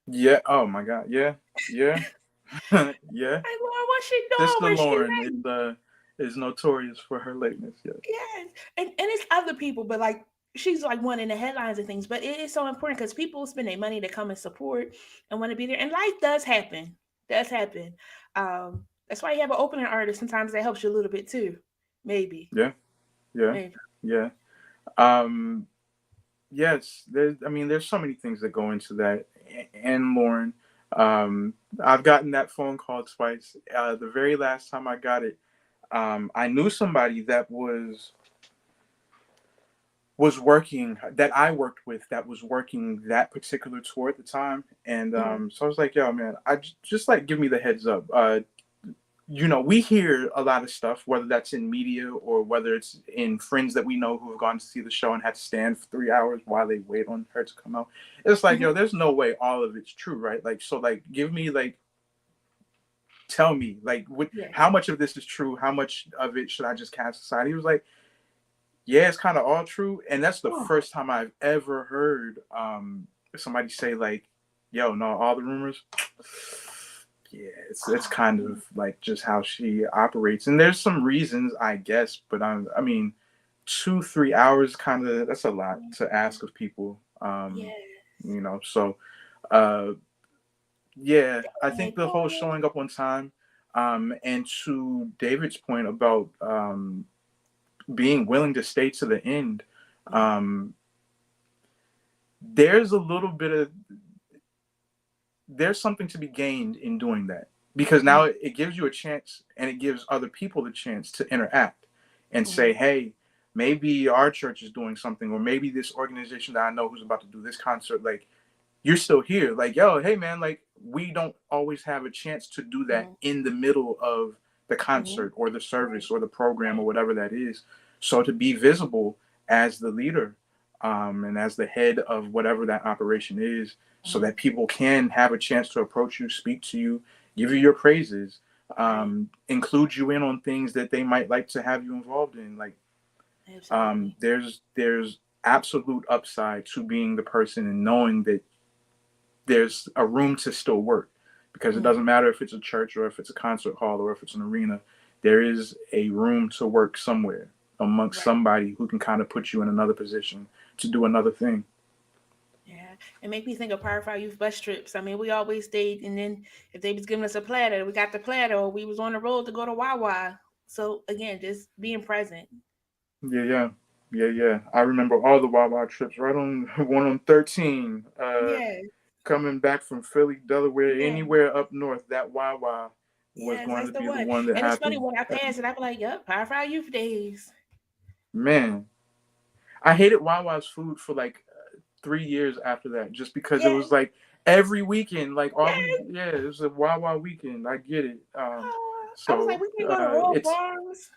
Yeah. Oh my God. Yeah. Yeah. Yeah. Like, Lauren, what's she doing Sister when she Lauren late? is notorious for her lateness. Yes. Yes, and it's other people, but like she's like one in the headlines and things. But it is so important because people spend their money to come and support and want to be there. And life does happen. Does happen. That's why you have an opening artist. Sometimes that helps you a little bit too. Maybe. Yeah. Yeah. Maybe. Yeah. Um, yes. There's so many things that go into that. And Lauren, um, I've gotten that phone call twice. The very last time I got it, I knew somebody that was working that I worked with that was working that particular tour at the time, and Mhm. so I was like, "Yo, man, just like give me the heads up." We hear a lot of stuff, whether that's in media or whether it's in friends that we know who have gone to see the show and had to stand for 3 hours while they wait on her to come out. It's like, Mhm. yo, there's no way all of it's true, right? Like, so, like, give me, like, tell me, like, Yeah. how much of this is true? How much of it should I just cast aside? He was like, yeah, it's kind of all true, and that's the Oh. first time I've ever heard somebody say, like, yo, no, all the rumors. Yeah, it's kind of like just how she operates, and there's some reasons, I guess, but I mean, 2-3 hours, kind of, that's a lot to ask of people. Yes. So uh yeah, I think Like, the whole oh, showing up on time, and to David's point about being willing to stay to the end, yeah. um there's a little bit of there's something to be gained in doing that, because Mm. now it gives you a chance, and it gives other people the chance to interact and say, Mhm. hey, maybe our church is doing something, or maybe this organization that I know who's about to do this concert, like, you're still here, like, yo, hey man, like, we don't always have a chance to do that Mhm. in the middle of the Mhm. concert or the Right. service or the program Right. or whatever that is. So to be visible as the leader, and as the head of whatever that operation is, so Mhm. that people can have a chance to approach you, speak to you, give you your praises, Right. include you in on things that they might like to have you involved in. Like, Absolutely. there's absolute upside to being the person and knowing that there's a room to still work, because it Mhm. doesn't matter if it's a church or if it's a concert hall or if it's an arena. There is a room to work somewhere amongst Right. somebody who can kind of put you in another position to do another thing. Yeah. It make me think of Power Five Youth bus trips. I mean, we always stayed, and then if they was giving us a platter, we got the platter, or we was on the road to go to Wawa. So again, just being present. Yeah, yeah, yeah. I remember all the Wawa trips. Right on one on 13. Yeah. Coming back from Philly, Delaware, Yeah. anywhere up north, that Wawa was Yes, going that's to the be the one. one that And it's funny happened. when I pass it, I be like, "Yep, Power Five Youth days." Man, I hated Wawa's food for like 3 years after that, just because it Yeah. was like every weekend, like all we, Yeah. yeah, it was a Wawa weekend. I get it. I was like, So we can go to Royal it's Farms.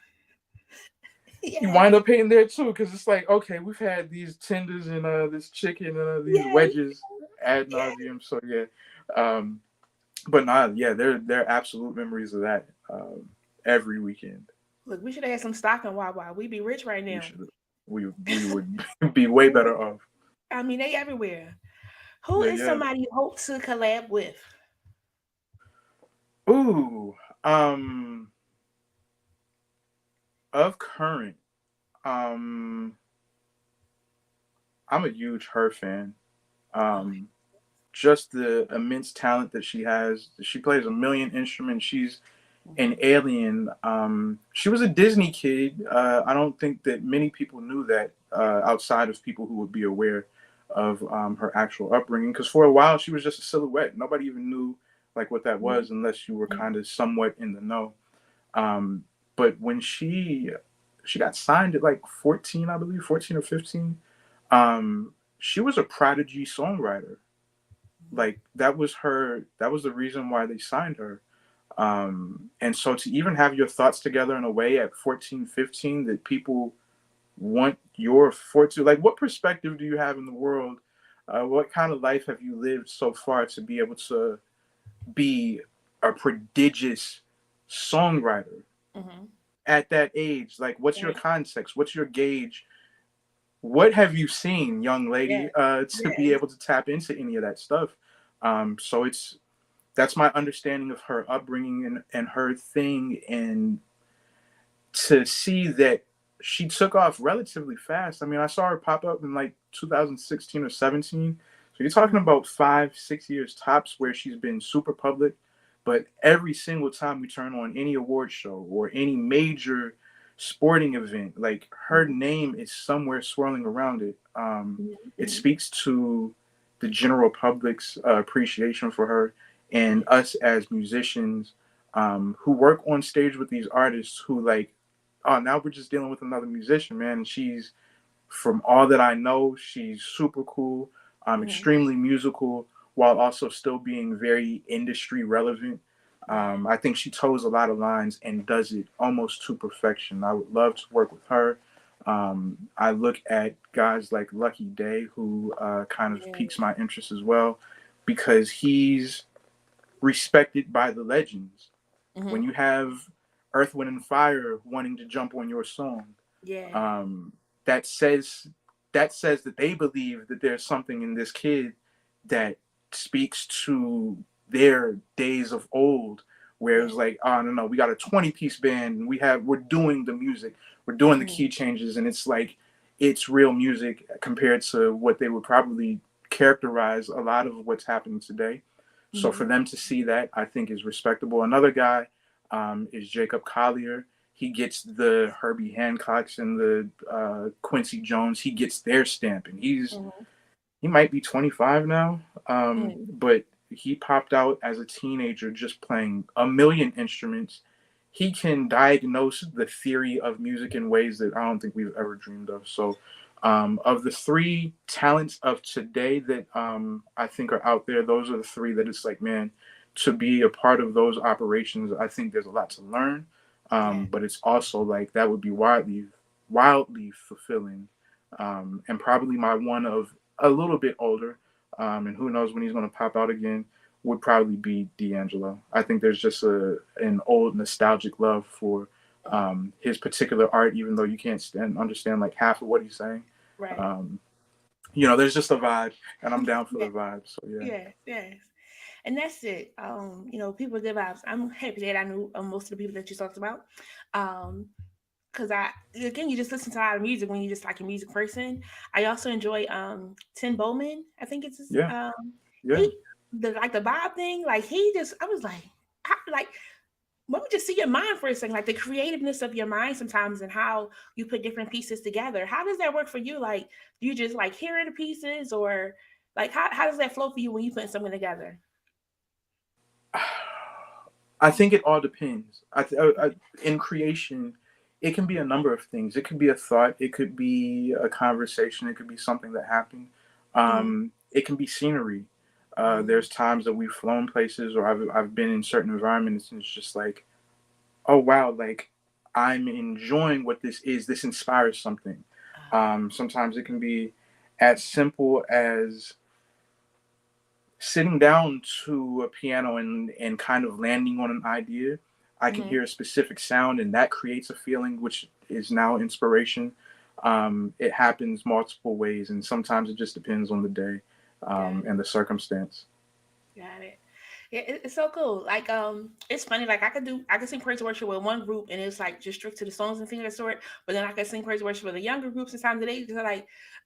you Yes. wind up hating there too, because it's like, okay, we've had these tenders and this chicken and these Yes. wedges ad Yeah. nauseum. So yeah, um, but nah, yeah, they're absolute memories of that every weekend. Look, we should have had some stock in Wawa. We'd be rich right We now. should we would be way We would. better off. I mean, they everywhere. Who Yeah, is yeah. somebody you hope to collab with? Ooh, um, of current, um, I'm a huge her fan. Okay. Um, just the immense talent that she has. She plays a million instruments. She's an Hmm. alien. She was a Disney kid. I don't think that many people knew that outside of people who would be aware of her actual upbringing. Because for a while she was just a silhouette. Nobody even knew like what that was unless you were kind of somewhat in the know. Um, but when she got signed at like 14, I believe, 14 or 15. She was a prodigy songwriter. Like that was the reason why they signed her. And so to even have your thoughts together in a way at 14, 15 that people want your fortune, like what perspective do you have in the world? What kind of life have you lived so far to be able to be a prodigious songwriter Hmm. at that age? Like, what's your Right. context? What's your gauge? What have you seen, young Yeah. lady, to Yeah. be able to tap into any of that stuff? So that's my understanding of her upbringing and her thing, and to see that she took off relatively fast. I mean, I saw her pop up in like 2016 or 17. So you're talking Hmm. about 5, 6 years tops where she's been super public. But every single time we turn on any award show or any major sporting event, like her Hmm. name is somewhere swirling around it. It Hmm. speaks to the general public's appreciation for her and Yeah. us as musicians who work on stage with these artists who like, oh, now we're just dealing with another musician, man. And she's, from all that I know, she's super cool, Hmm. extremely musical, while also still being very industry relevant. Yeah. I think she toes a lot of lines and does it almost to perfection. I would love to work with her. I look at guys like Lucky Day, who kind of Yeah. piques my interest as well, because he's respected by the legends. When Hmm. you have Earth, Wind, and Fire wanting to jump on your song, Yeah. um, that says that they believe that there's something in this kid that speaks to their days of old, where it Yeah. was like, oh no, we got a 20-piece band and we're doing the music, we're doing the Hmm. key changes, and it's like it's real music compared to what they would probably characterize a lot of what's happening today. So Hmm. for them to see that, I think is respectable. Another guy is Jacob Collier. He gets the Herbie Hancocks and the Quincy Jones. He gets their stamp, and Hmm. he might be 25 now, Hmm. but he popped out as a teenager just playing a million instruments. He can diagnose the theory of music in ways that I don't think we've ever dreamed of. So, of the three talents of today that I think are out there, those are the three that it's like, man, to be a part of those operations, I think there's a lot to learn. Yeah. But it's also like that would be wildly fulfilling And probably my one of a little bit older, and who knows when he's going to pop out again, would probably be D'Angelo. I think there's just an old nostalgic love for his particular art, even though you can't understand like half of what he's saying. Right. Um, there's just a vibe, and I'm down for Yeah. the vibe. So yeah, Yes. Yes. And that's it. People with good vibes. I'm happy that I knew most of the people that you talked about. Um, because again, you just listen to a lot of music when you just like a music person. I also enjoy Tim Bowman. I think it's his, yeah, yeah. he the vibe thing. Like he just, I was like, like let me just see your mind for a second, like the creativeness of your mind sometimes and how you put different pieces together. How does that work for you? Like, do you just like hear the pieces, or like how does that flow for you when you put something together? I think it all depends. In creation, it can be a number of things. It could be a thought. It could be a conversation. It could be something that happened. Mm-hmm. It can be scenery. Mm-hmm. There's times that we've flown places, or I've been in certain environments, and it's just like, oh wow, like I'm enjoying what this is. This inspires something. Sometimes it can be as simple as sitting down to a piano and kind of landing on an idea. I can Mm-hmm. hear a specific sound, and that creates a feeling, which is now inspiration. It happens multiple ways, and sometimes it just depends on the day Got it. and the circumstance. Got it. Yeah, it's so cool. Like, it's funny. Like, I could sing praise and worship with one group, and it's like just strict to the songs and things of the sort. But then I could sing praise and worship with the younger groups. Sometimes they just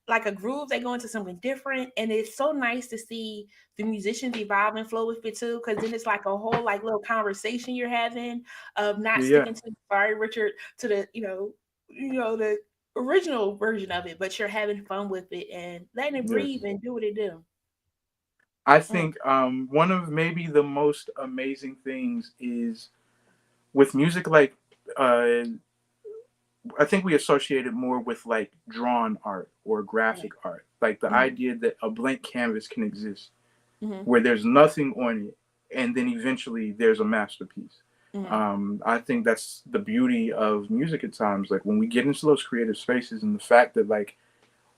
like a groove. They go into something different, and it's so nice to see the musicians evolve and flow with it too. Because then it's like a whole like little conversation you're having of not Yeah. sticking to sorry Richard to the the original version of it, but you're having fun with it and letting it breathe Yes. and do what it do. I Mm, think one of maybe the most amazing things is with music, like uh, I think we associate it more with like drawn art or right. graphic art, like the Mm-hmm. idea that a blank canvas can exist Mm-hmm. where there's nothing on it, and then eventually there's a masterpiece. Mm-hmm. I think that's the beauty of music at times. Like when we get into those creative spaces, and the fact that like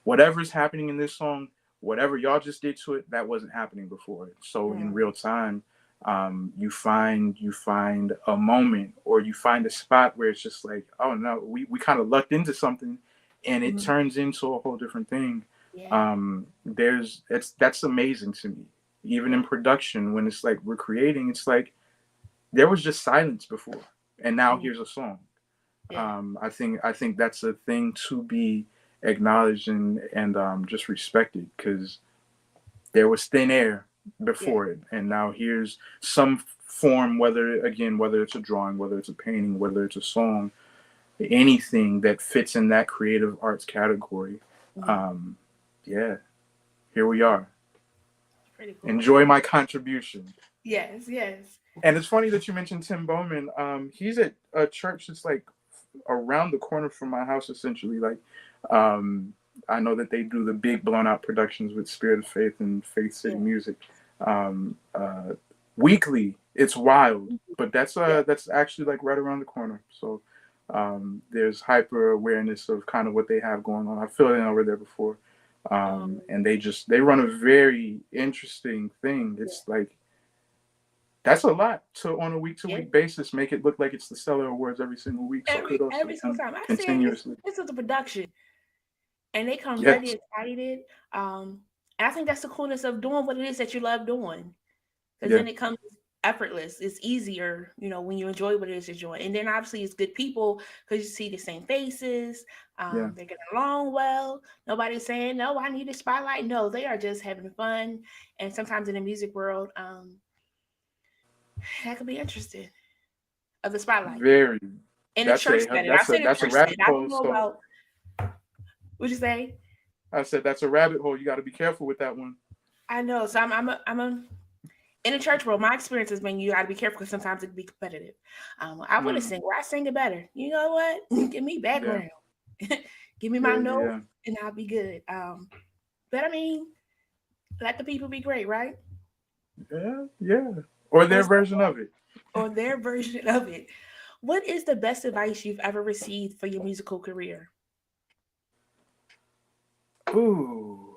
whatever's happening in this song, whatever y'all just did to it, that wasn't happening before. So in Mm-hmm. real time, you find a moment, or you find a spot where it's just like, oh no, we kind of lucked into something, and it Mm-hmm. turns into a whole different thing. Yeah. That's amazing to me. Even Yeah. in production, when it's like we're creating, it's like there was just silence before, and now Mm-hmm. here's a song. Yeah. I think that's a thing to be acknowledged and just respected, because there was thin air Yeah. before it, and now here's some form, whether it's a drawing, whether it's a painting, whether it's a song, anything that fits in that creative arts category. Mm-hmm. um, yeah, here we are. Pretty cool. Enjoy my contribution. Yes. Yes. And it's funny that you mentioned Tim Bowman. He's at a church that's like around the corner from my house, essentially. Like, um, I know that they do the big blown out productions with Spirit of Faith and Faith City Yeah. Music weekly. It's wild, but Yeah. that's actually like right around the corner. So there's hyper awareness of kind of what they have going on. I've filled in over there before, Um. and they run a very interesting thing. Yeah. It's like that's a lot to on a week to Yeah. week basis make it look like it's the Stellar Awards every single week. So kudos to Every single them time I say this, continuously. this is the production, and they come ready Yes, excited. And I think that's the coolness of doing what it is that you love doing, because yeah, then it comes effortless. It's easier, when you enjoy what it is you're doing. And then obviously it's good people because you see the same faces. yeah, They're getting along well. Nobody's saying, no, I need a spotlight. No, they are just having fun. And sometimes in the music world, that could be interesting of the spotlight. very. In the That's church a setting. I that's a say the that's a church setting. rabbit I don't hole. know So about what you say. I said that's a rabbit hole. You got to be careful with that one. I know. So I'm in the church world, my experience has been you got to be careful because sometimes it can be competitive. I want to Mm, sing where I sing it better. You know what? Give me yeah, background. Give me my yeah, note yeah, and I'll be good. But I mean, let the people be great, right? yeah, yeah. Or their What's version of it. or their version of it? What is the best advice you've ever received for your musical career? Ooh,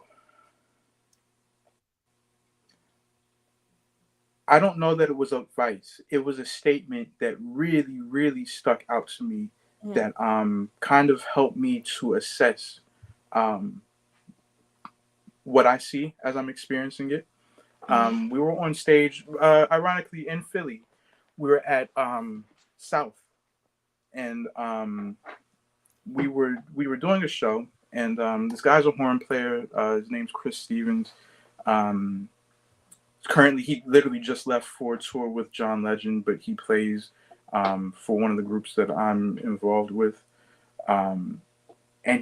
I don't know that it was advice. It was a statement that really, really stuck out to me. Mm-hmm. That kind of helped me to assess um, what I see as I'm experiencing it. Mm-hmm. We were on stage, ironically in Philly. We were at South, and we were doing a show, and this guy's a horn player. His name's Chris Stevens. Um, Currently, he literally just left for a tour with John Legend, but he plays for one of the groups that I'm involved with. Um, and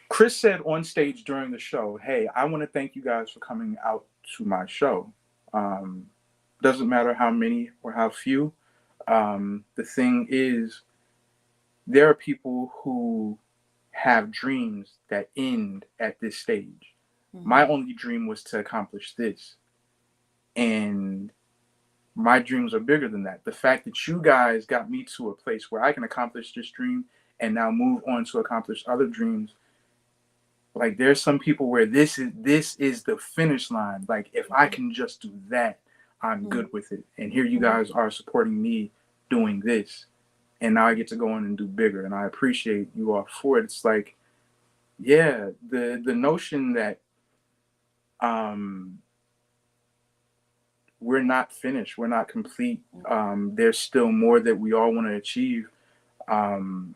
Chris said on stage during the show, "Hey, I want to thank you guys for coming out to my show. Um, doesn't matter how many or how few. The thing is, there are people who have dreams that end at this stage. My Mm-hmm. only dream was to accomplish this. And my dreams are bigger than that. The fact that you guys got me to a place where I can accomplish this dream and now move on to accomplish other dreams. Like there's some people where this is the finish line. Like if I can just do that, I'm Mm-hmm. good with it. And here you Mm-hmm. guys are supporting me doing this. And now I get to go in and do bigger. And I appreciate you all for it. It's like, yeah, the notion that um we're not finished, we're not complete. There's still more that we all want to achieve. Um,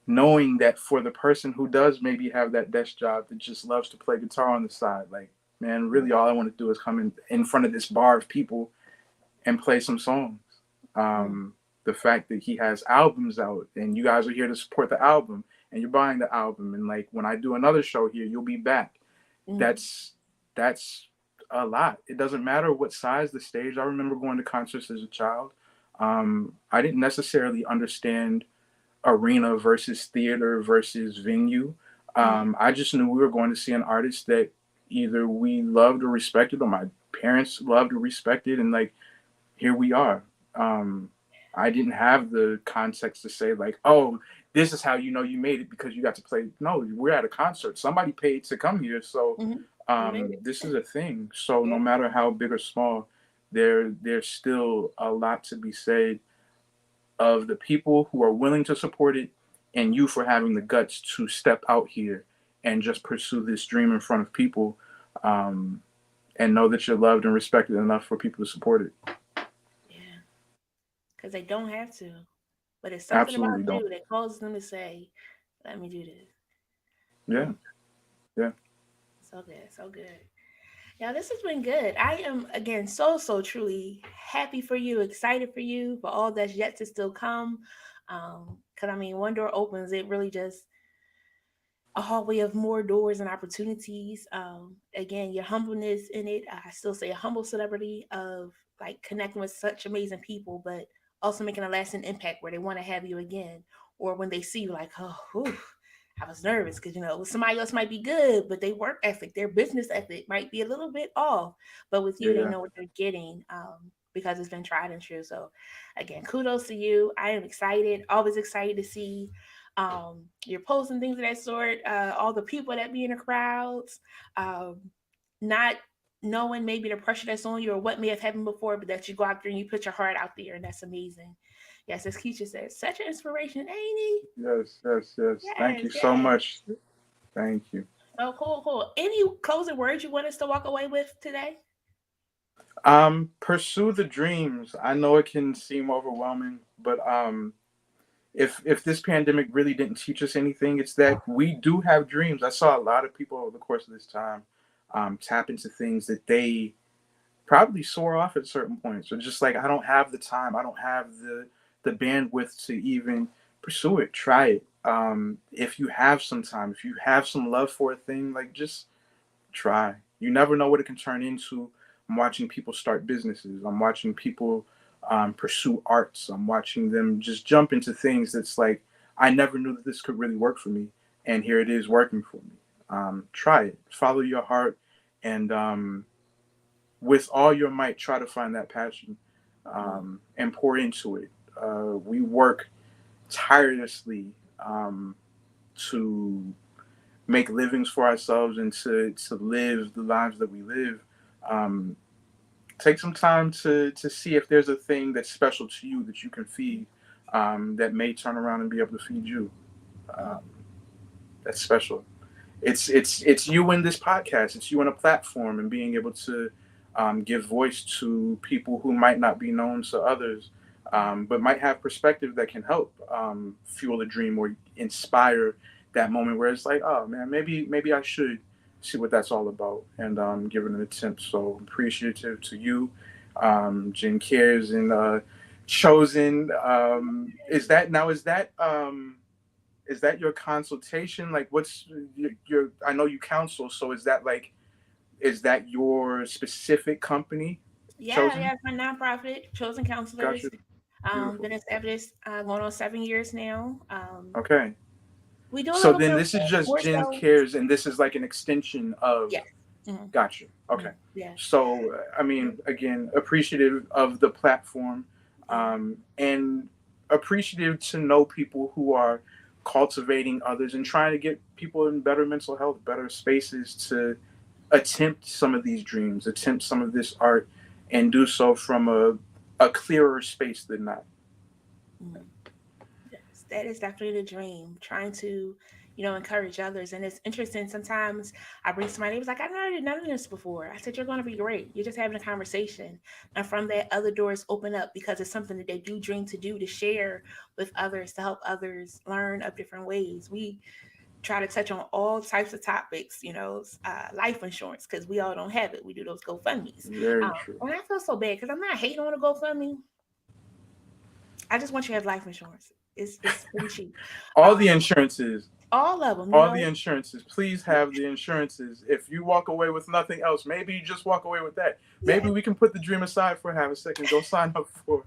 Knowing that for the person who does maybe have that desk job that just loves to play guitar on the side, like, man, really all I want to do is come in front of this bar of people and play some songs. Um, the fact that he has albums out and you guys are here to support the album and you're buying the album, and like when I do another show here, you'll be back. Mm-hmm. That's a lot. It doesn't matter what size the stage. I remember going to concerts as a child. I didn't necessarily understand arena versus theater versus venue. Mm-hmm. I just knew we were going to see an artist that either we loved or respected, or my parents loved or respected, and like here we are. Um, I didn't have the context to say like, oh, this is how you know you made it because you got to play. No, we're at a concert. Somebody paid to come here, so Mm-hmm. You made it. this is a thing. So no Yeah. matter how big or small, there's still a lot to be said of the people who are willing to support it, and you for having the guts to step out here and just pursue this dream in front of people, um, and know that you're loved and respected enough for people to support it. Yeah. Because they don't have to. But it's something about Absolutely don't. you that causes them to say, let me do this. Yeah, Mm, yeah. so good. So good. Yeah, this has been good. I am, again, so, so truly happy for you, excited for you, for all that's yet to still come. Because, I mean, one door opens, it really just a hallway of more doors and opportunities. Again, your humbleness in it, I still say a humble celebrity of like connecting with such amazing people, but also making a lasting impact where they want to have you again. Or when they see you, like, oh, whew, I was nervous because, somebody else might be good, but their work ethic, their business ethic might be a little bit off. But with Yeah, you, they yeah. know what they're getting because it's been tried and true. So, again, kudos to you. I am excited, always excited to see your posts and things of that sort, all the people that be in the crowds, um, not knowing maybe the pressure that's on you or what may have happened before, but that you go out there and you put your heart out there, and that's amazing. Yes, as Keisha said, such an inspiration, ain't he? Yes, yes, yes. Thank Yes, you so yes. much. Thank you. Oh, cool, cool. Any closing words you want us to walk away with today? Pursue the dreams. I know it can seem overwhelming, but if this pandemic really didn't teach us anything, it's that we do have dreams. I saw a lot of people over the course of this time tap into things that they probably soar off at certain points, or just like I don't have the time, I don't have the bandwidth to even pursue it. Try it. If you have some time, if you have some love for a thing, like just try. You never know what it can turn into. I'm watching people start businesses. I'm watching people pursue arts. I'm watching them just jump into things that's like, I never knew that this could really work for me. And here it is working for me. Try it. Follow your heart. And with all your might, try to find that passion Mm, and pour into it. We work tirelessly. to make livings for ourselves and to live the lives that we live, um, take some time to see if there's a thing that's special to you that you can feed, that may turn around and be able to feed you. Um, that's special. It's you in this podcast. It's you in a platform and being able to give voice to people who might not be known to others, but might have perspective that can help fuel a dream or inspire that moment where it's like, oh man, maybe I should see what that's all about and give it an attempt. So appreciative to you, Jen Cares and Chosen. Is that your consultation? Like, what's your? I know you counsel, so is that your specific company, Yeah, Chosen? yeah, it's my nonprofit, Chosen Got Counselors. you. Beautiful. Been established going on 7 years now. Okay. We do a So little then bit this is just more Jen so. Cares, and this is like an extension of. Yes. Hmm. Got you. Okay. Yeah. So I mean, again, appreciative of the platform, Yeah. and appreciative to know people who are cultivating others and trying to get people in better mental health, better spaces to attempt some of these dreams, attempt some of this art, and do so from a clearer space than that. Mm. Yes, that is definitely the dream. Trying to, encourage others. And it's interesting. Sometimes I bring somebody who's like, I've never done none of this before. I said, you're going to be great. You're just having a conversation. And from that, other doors open up because it's something that they do dream to do, to share with others, to help others learn of different ways. We try to touch on all types of topics, life insurance, because we all don't have it. We do those GoFundMe's. Very true. And I feel so bad because I'm not hating on a GoFundMe. I just want you to have life insurance. It's pretty cheap. All Um, the insurances, all of them, all the insurances. Please have the insurances. If you walk away with nothing else, maybe you just walk away with that. Maybe Yes, we can put the dream aside for half a second. Go sign up for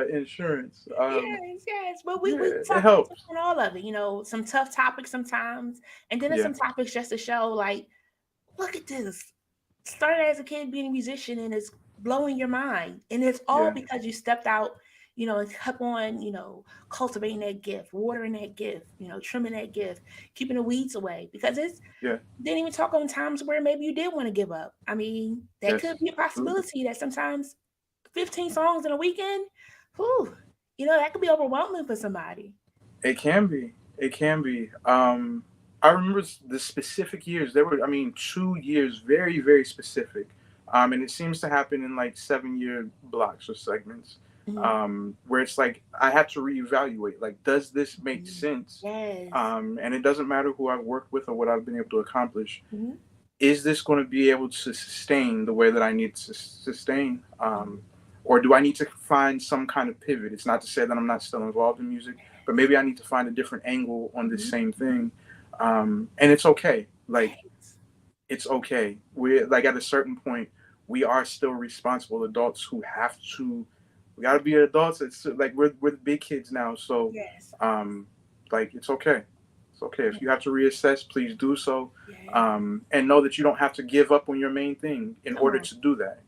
insurance. yes, yes. But we Yeah, it touch helps. on all of it. Some tough topics sometimes, and then there's Yeah, some topics just to show, like, look at this. Started as a kid being a musician, and it's blowing your mind, and it's all yeah, because you stepped out, and kept on, cultivating that gift, watering that gift, trimming that gift, keeping the weeds away. Because it's yeah. didn't even talk on times where maybe you did want to give up. I mean, that Yes, could be a absolutely. possibility that sometimes 15 songs in a weekend, whew, that could be overwhelming for somebody. It can be. It can be. I remember the specific years. There were, I mean, 2 years, very, very specific. And it seems to happen in like 7 year blocks or segments, Mhm. where it's like I have to reevaluate. Like, does this make Mhm. sense? Yes. And it doesn't matter who I've worked with or what I've been able to accomplish. Mhm. Is this going to be able to sustain the way that I need to sustain? Mhm. Or do I need to find some kind of pivot? It's not to say that I'm not still involved in music, but maybe I need to find a different angle on this Mhm. same thing. And it's okay. Like, Yes. it's okay. We like at a certain point, we are still responsible adults who have to. We got to be adults. It's like we're the big kids now, so Yes. um, like it's okay. It's okay if you have to reassess. Please do so, Yes. and know that you don't have to give up on your main thing in Come order on. to do that.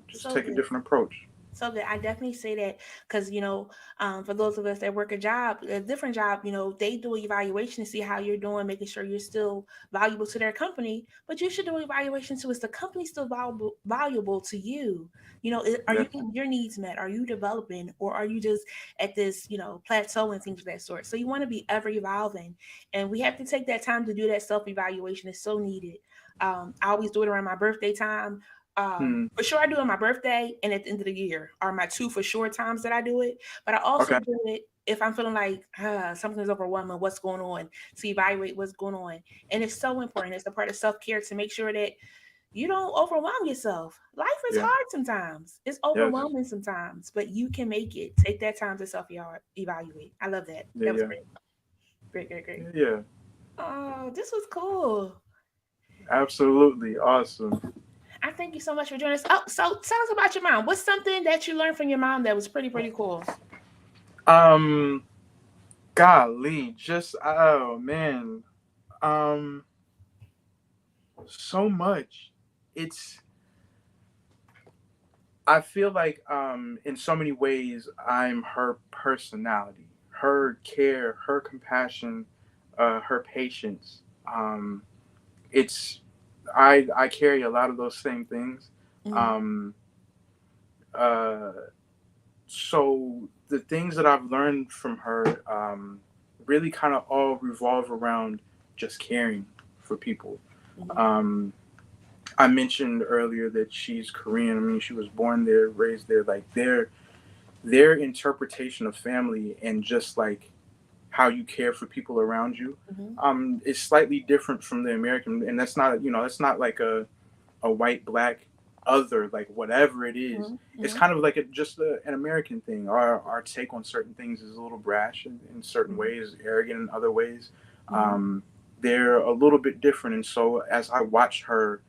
Just So take a good. different approach. So that I definitely say that because for those of us that work a different job, they do an evaluation to see how you're doing, making sure you're still valuable to their company. But you should do an evaluation too. Is the company still valuable to you? Are you Yes, getting your needs met? Are you developing, or are you just at this plateau and things of that sort? So you want to be ever evolving, and we have to take that time to do that self evaluation. It's so needed. I always do it around my birthday time. hmm. For sure, I do it on my birthday and at the end of the year are my two for sure times that I do it. But I also Okay. do it if I'm feeling like something's overwhelming, what's going on, to evaluate what's going on. And it's so important. It's a part of self care to make sure that you don't overwhelm yourself. Life is Yeah. hard sometimes, it's Yes. overwhelming sometimes, but you can make it. Take that time to self evaluate. I love that. Yeah. That was Yeah. great. Great, great, great. Yeah. Yeah. Oh, this was cool. Absolutely awesome. I thank you so much for joining us. Oh, so tell us about your mom. What's something that you learned from your mom that was pretty, pretty cool? Um, golly, just oh man, um, so much. It's I feel like in so many ways I'm her personality, her care, her compassion, her patience. It's I carry a lot of those same things. Mm-hmm. Um, uh, so the things that I've learned from her really kind of all revolve around just caring for people. Mm-hmm. Um, I mentioned earlier that she's Korean. I mean, she was born there, raised there. Like their interpretation of family and just like how you care for people around you Mm-hmm. is slightly different from the American. And that's not, that's not like a white, black, other, like whatever it is. It's Mm-hmm. kind of like an American thing. Our take on certain things is a little brash in certain Mm-hmm. ways, arrogant in other ways. Mm-hmm. Um, they're a little bit different. And so as I watch her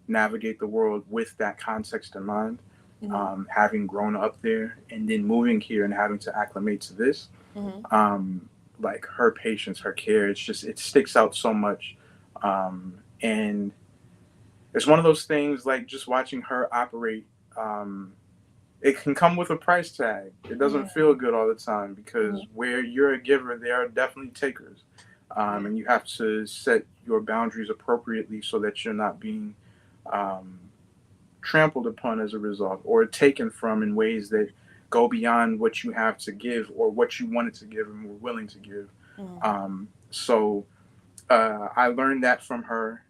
navigate the world with that context in mind, Mm-hmm. having grown up there and then moving here and having to acclimate to this, Mm-hmm. um, like her patience, her care, it sticks out so much. And it's one of those things like just watching her operate. Um, it can come with a price tag. It doesn't feel good all the time Mm-hmm. because where you're a giver, there are definitely takers. Yeah. And you have to set your boundaries appropriately so that you're not being um, trampled upon as a result or taken from in ways that go beyond what you have to give or what you wanted to give and were willing to give. Mm-hmm. So I learned that from her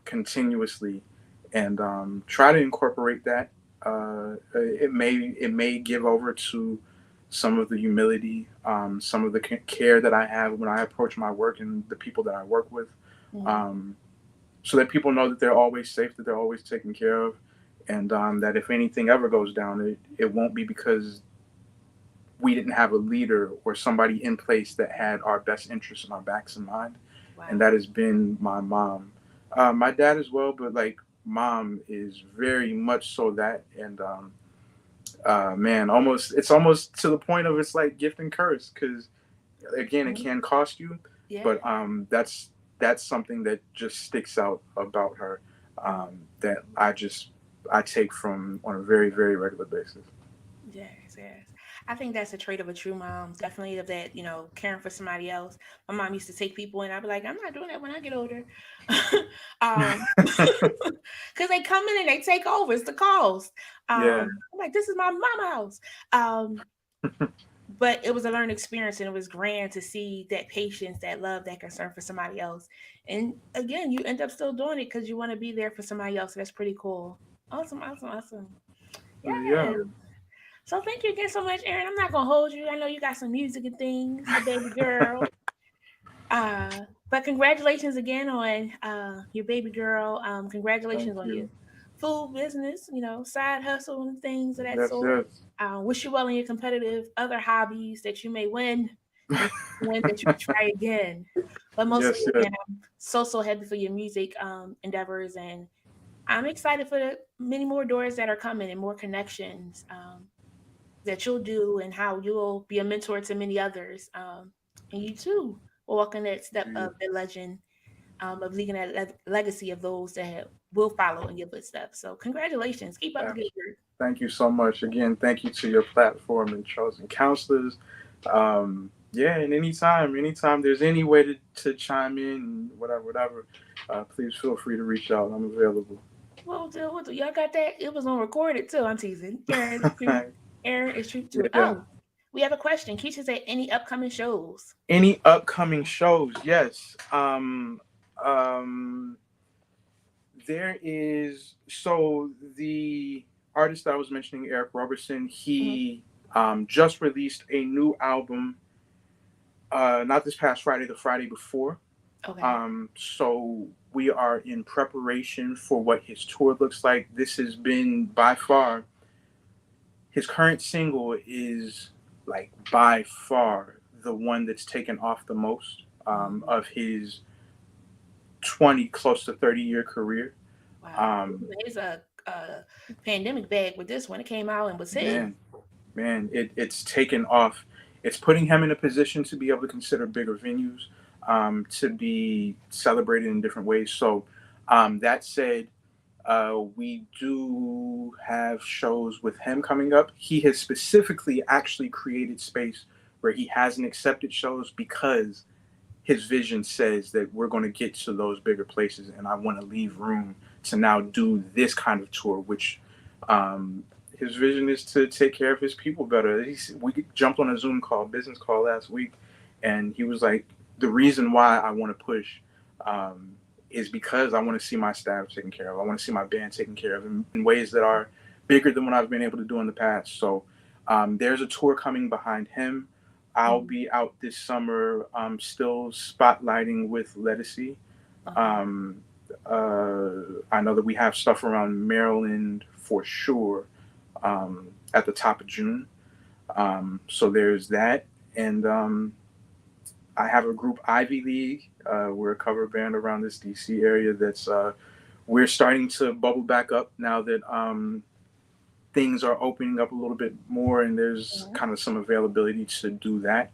continuously, and try to incorporate that. It may give over to some of the humility, some of the care that I have when I approach my work and the people that I work with, Mm-hmm. um, so that people know that they're always safe, that they're always taken care of, and that if anything ever goes down, it won't be because we didn't have a leader or somebody in place that had our best interests and our backs in mind, and Wow. that has been my mom, my dad as well, but like mom is very much so that, and man, almost to the point of it's like gift and curse because again it Mm-hmm. can cost you, Yeah. but that's something that just sticks out about her, Mm-hmm. that I take from on a very very regular basis. Yes, yes. I think that's a trait of a true mom. Definitely of that, caring for somebody else. My mom used to take people and I'd be like, I'm not doing that when I get older. Because they come in and they take over. It's the cost. Yeah. I'm like, this is my mama house. Um, but it was a learned experience and it was grand to see that patience, that love, that concern for somebody else. And again, you end up still doing it because you want to be there for somebody else. That's pretty cool. Awesome, awesome, awome. Yeah. Yeah. So thank you again so much, Aaron. I'm not gonna hold you. I know you got some music and things, the baby girl. But congratulations again on your baby girl. Thank Congratulations on your you. food business, side hustle and things of that Yes, sort. yes. Wish you well in your competitive other hobbies that you may win and win that you can try again. But mostly Yes, yes. again, I'm so happy for your music endeavors and I'm excited for the many more doors that are coming and more connections. That you'll do and how you'll be a mentor to many others. And you too will walk in that step of the legend, of leaving that legacy of those that will follow in your footsteps. So congratulations. Keep up the good work. Thank you so much. Again, thank you to your platform and chosen counselors. Yeah, and anytime there's any way to chime in, whatever, please feel free to reach out. I'm available. Well, y'all got that? It was on recorded too. I'm teasing. Aaron, it's true. Aaron, it's true too. Yeah. Oh, we have a question. Keisha said, any upcoming shows? Any upcoming shows? Yes. Um, there is, so the artist that I was mentioning, Eric Robertson, Mm-hmm. he just released a new album, not this past Friday, the Friday before. Okay. So we are in preparation for what his tour looks like. This has been by far his current single is like by far the one that's taken off the most Mm-hmm. of his 20 close to 30-year career. Wow. Um, He's a pandemic bag with this one. It came out and was hitting. man, it's taken off. It's putting him in a position to be able to consider bigger venues, to be celebrated in different ways. So, that said, we do have shows with him coming up. He has specifically actually created space where he hasn't accepted shows because his vision says that we're going to get to those bigger places, and I want to leave room to now do this kind of tour, which um, his vision is to take care of his people better. We jumped on a Zoom call, business call last week, and he was like, the reason why I want to push um, is because I want to see my staff taken care of. I want to see my band taken care of in ways that are bigger than what I've been able to do in the past. So there's a tour coming behind him. I'll be out this summer, still spotlighting with Lettucey. Um, I know that we have stuff around Maryland for sure at the top of June. So there's that. And I have a group, Ivy League. We're a cover band around this DC area that's we're starting to bubble back up now that things are opening up a little bit more, and there's kind of some availability to do that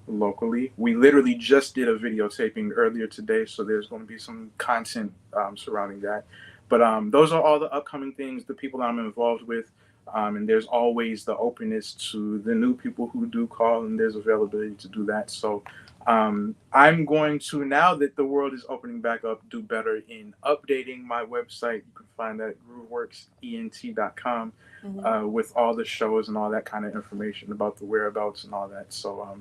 locally. We literally just did a videotaping earlier today, so there's going to be some content surrounding that. But those are all the upcoming things, the people that I'm involved with. And there's always the openness to the new people who do call, and there's availability to do that. So I'm going to, now that the world is opening back up, do better in updating my website. You can find that at grooveworksent.com with all the shows and all that kind of information about the whereabouts and all that. So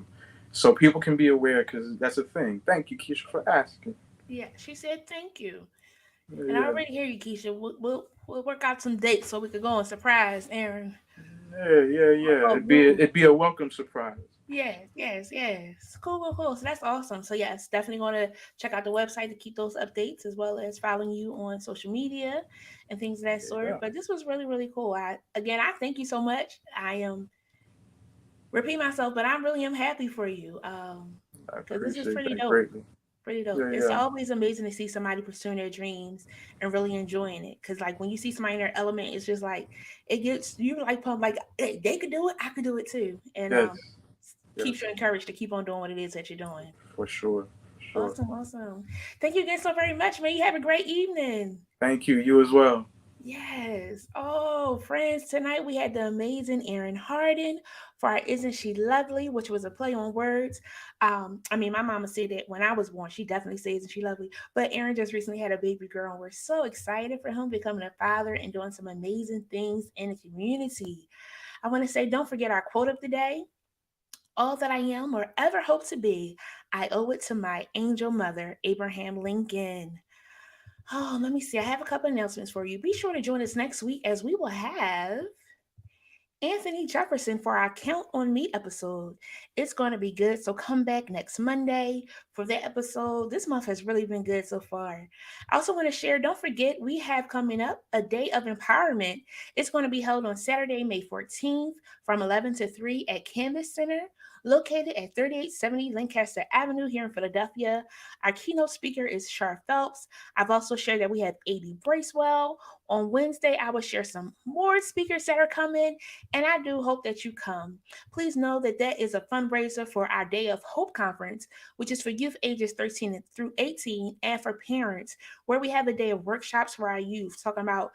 so people can be aware, because that's a thing. Thank you, Keisha, for asking. Yeah, she said thank you. And I already hear you, Keisha. We'll work out some dates so we could go and surprise Aaron. Yeah. It'd be a welcome surprise. Yes. Cool. So that's awesome. So yes, definitely going to check out the website to keep those updates, as well as following you on social media and things of that sort. Yeah. But this was really, really cool. I thank you so much. I am repeat myself, but I really am happy for you. I Because this is appreciate pretty that dope. greatly. Pretty dope. Yeah, It's yeah. always amazing to see somebody pursuing their dreams and really enjoying it. Cause like when you see somebody in their element, it's just like it gets you like pumped. Like hey, they could do it, I could do it too, and Yes. keeps you encouraged to keep on doing what it is that you're doing. For sure. For sure. Awesome. Thank you again so very much, man. You have a great evening. Thank you. You as well. Yes. Oh, friends, tonight we had the amazing Aaron Hardin for our Isn't She Lovely, which was a play on words. My mama said that when I was born, she definitely says Isn't She Lovely. But Aaron just recently had a baby girl, and we're so excited for him becoming a father and doing some amazing things in the community. I want to say, don't forget our quote of the day. All that I am or ever hope to be, I owe it to my angel mother, Abraham Lincoln. Oh, let me see. I have a couple announcements for you. Be sure to join us next week as we will have Anthony Jefferson for our Count on Me episode. It's going to be good. So come back next Monday for that episode. This month has really been good so far. I also want to share, don't forget, we have coming up a day of empowerment. It's going to be held on Saturday, May 14th from 11 to 3 at Canvas Center, located at 3870 Lancaster Avenue here in Philadelphia. Our keynote speaker is Shar Phelps. I've also shared that we have A.B. Bracewell. On Wednesday, I will share some more speakers that are coming, and I do hope that you come. Please know that that is a fundraiser for our Day of Hope conference, which is for youth ages 13 through 18 and for parents, where we have a day of workshops for our youth, talking about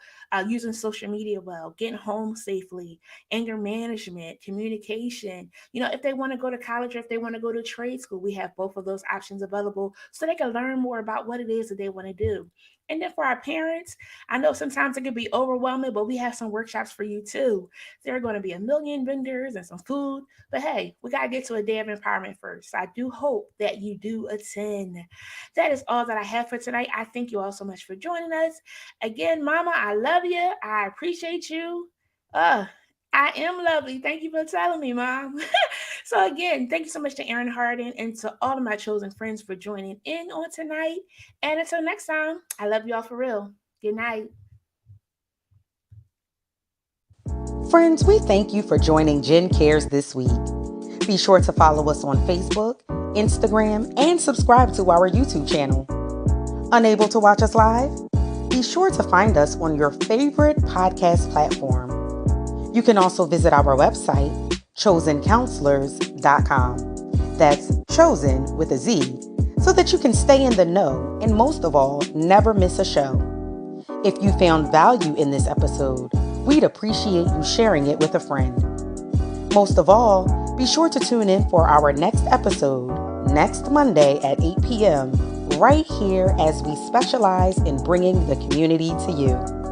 using social media well, getting home safely, anger management, communication. If they want to go to college or if they want to go to trade school, we have both of those options available so they can learn more about what it is that they want to do. And then for our parents, I know sometimes it can be overwhelming, but we have some workshops for you too. There are going to be a million vendors and some food, but hey, we got to get to a day of empowerment first. So I do hope that you do attend. That is all that I have for tonight. I thank you all so much for joining us. Again, Mama, I love you. I appreciate you. I am lovely. Thank you for telling me, Mom. So again, thank you so much to Aaron Hardin and to all of my chosen friends for joining in on tonight. And until next time, I love you all for real. Good night. Friends, we thank you for joining Jen Cares this week. Be sure to follow us on Facebook, Instagram, and subscribe to our YouTube channel. Unable to watch us live? Be sure to find us on your favorite podcast platform. You can also visit our website, chosencounselors.com. That's chosen with a Z, so that you can stay in the know and most of all, never miss a show. If you found value in this episode, we'd appreciate you sharing it with a friend. Most of all, be sure to tune in for our next episode next Monday at 8 p.m. right here as we specialize in bringing the community to you.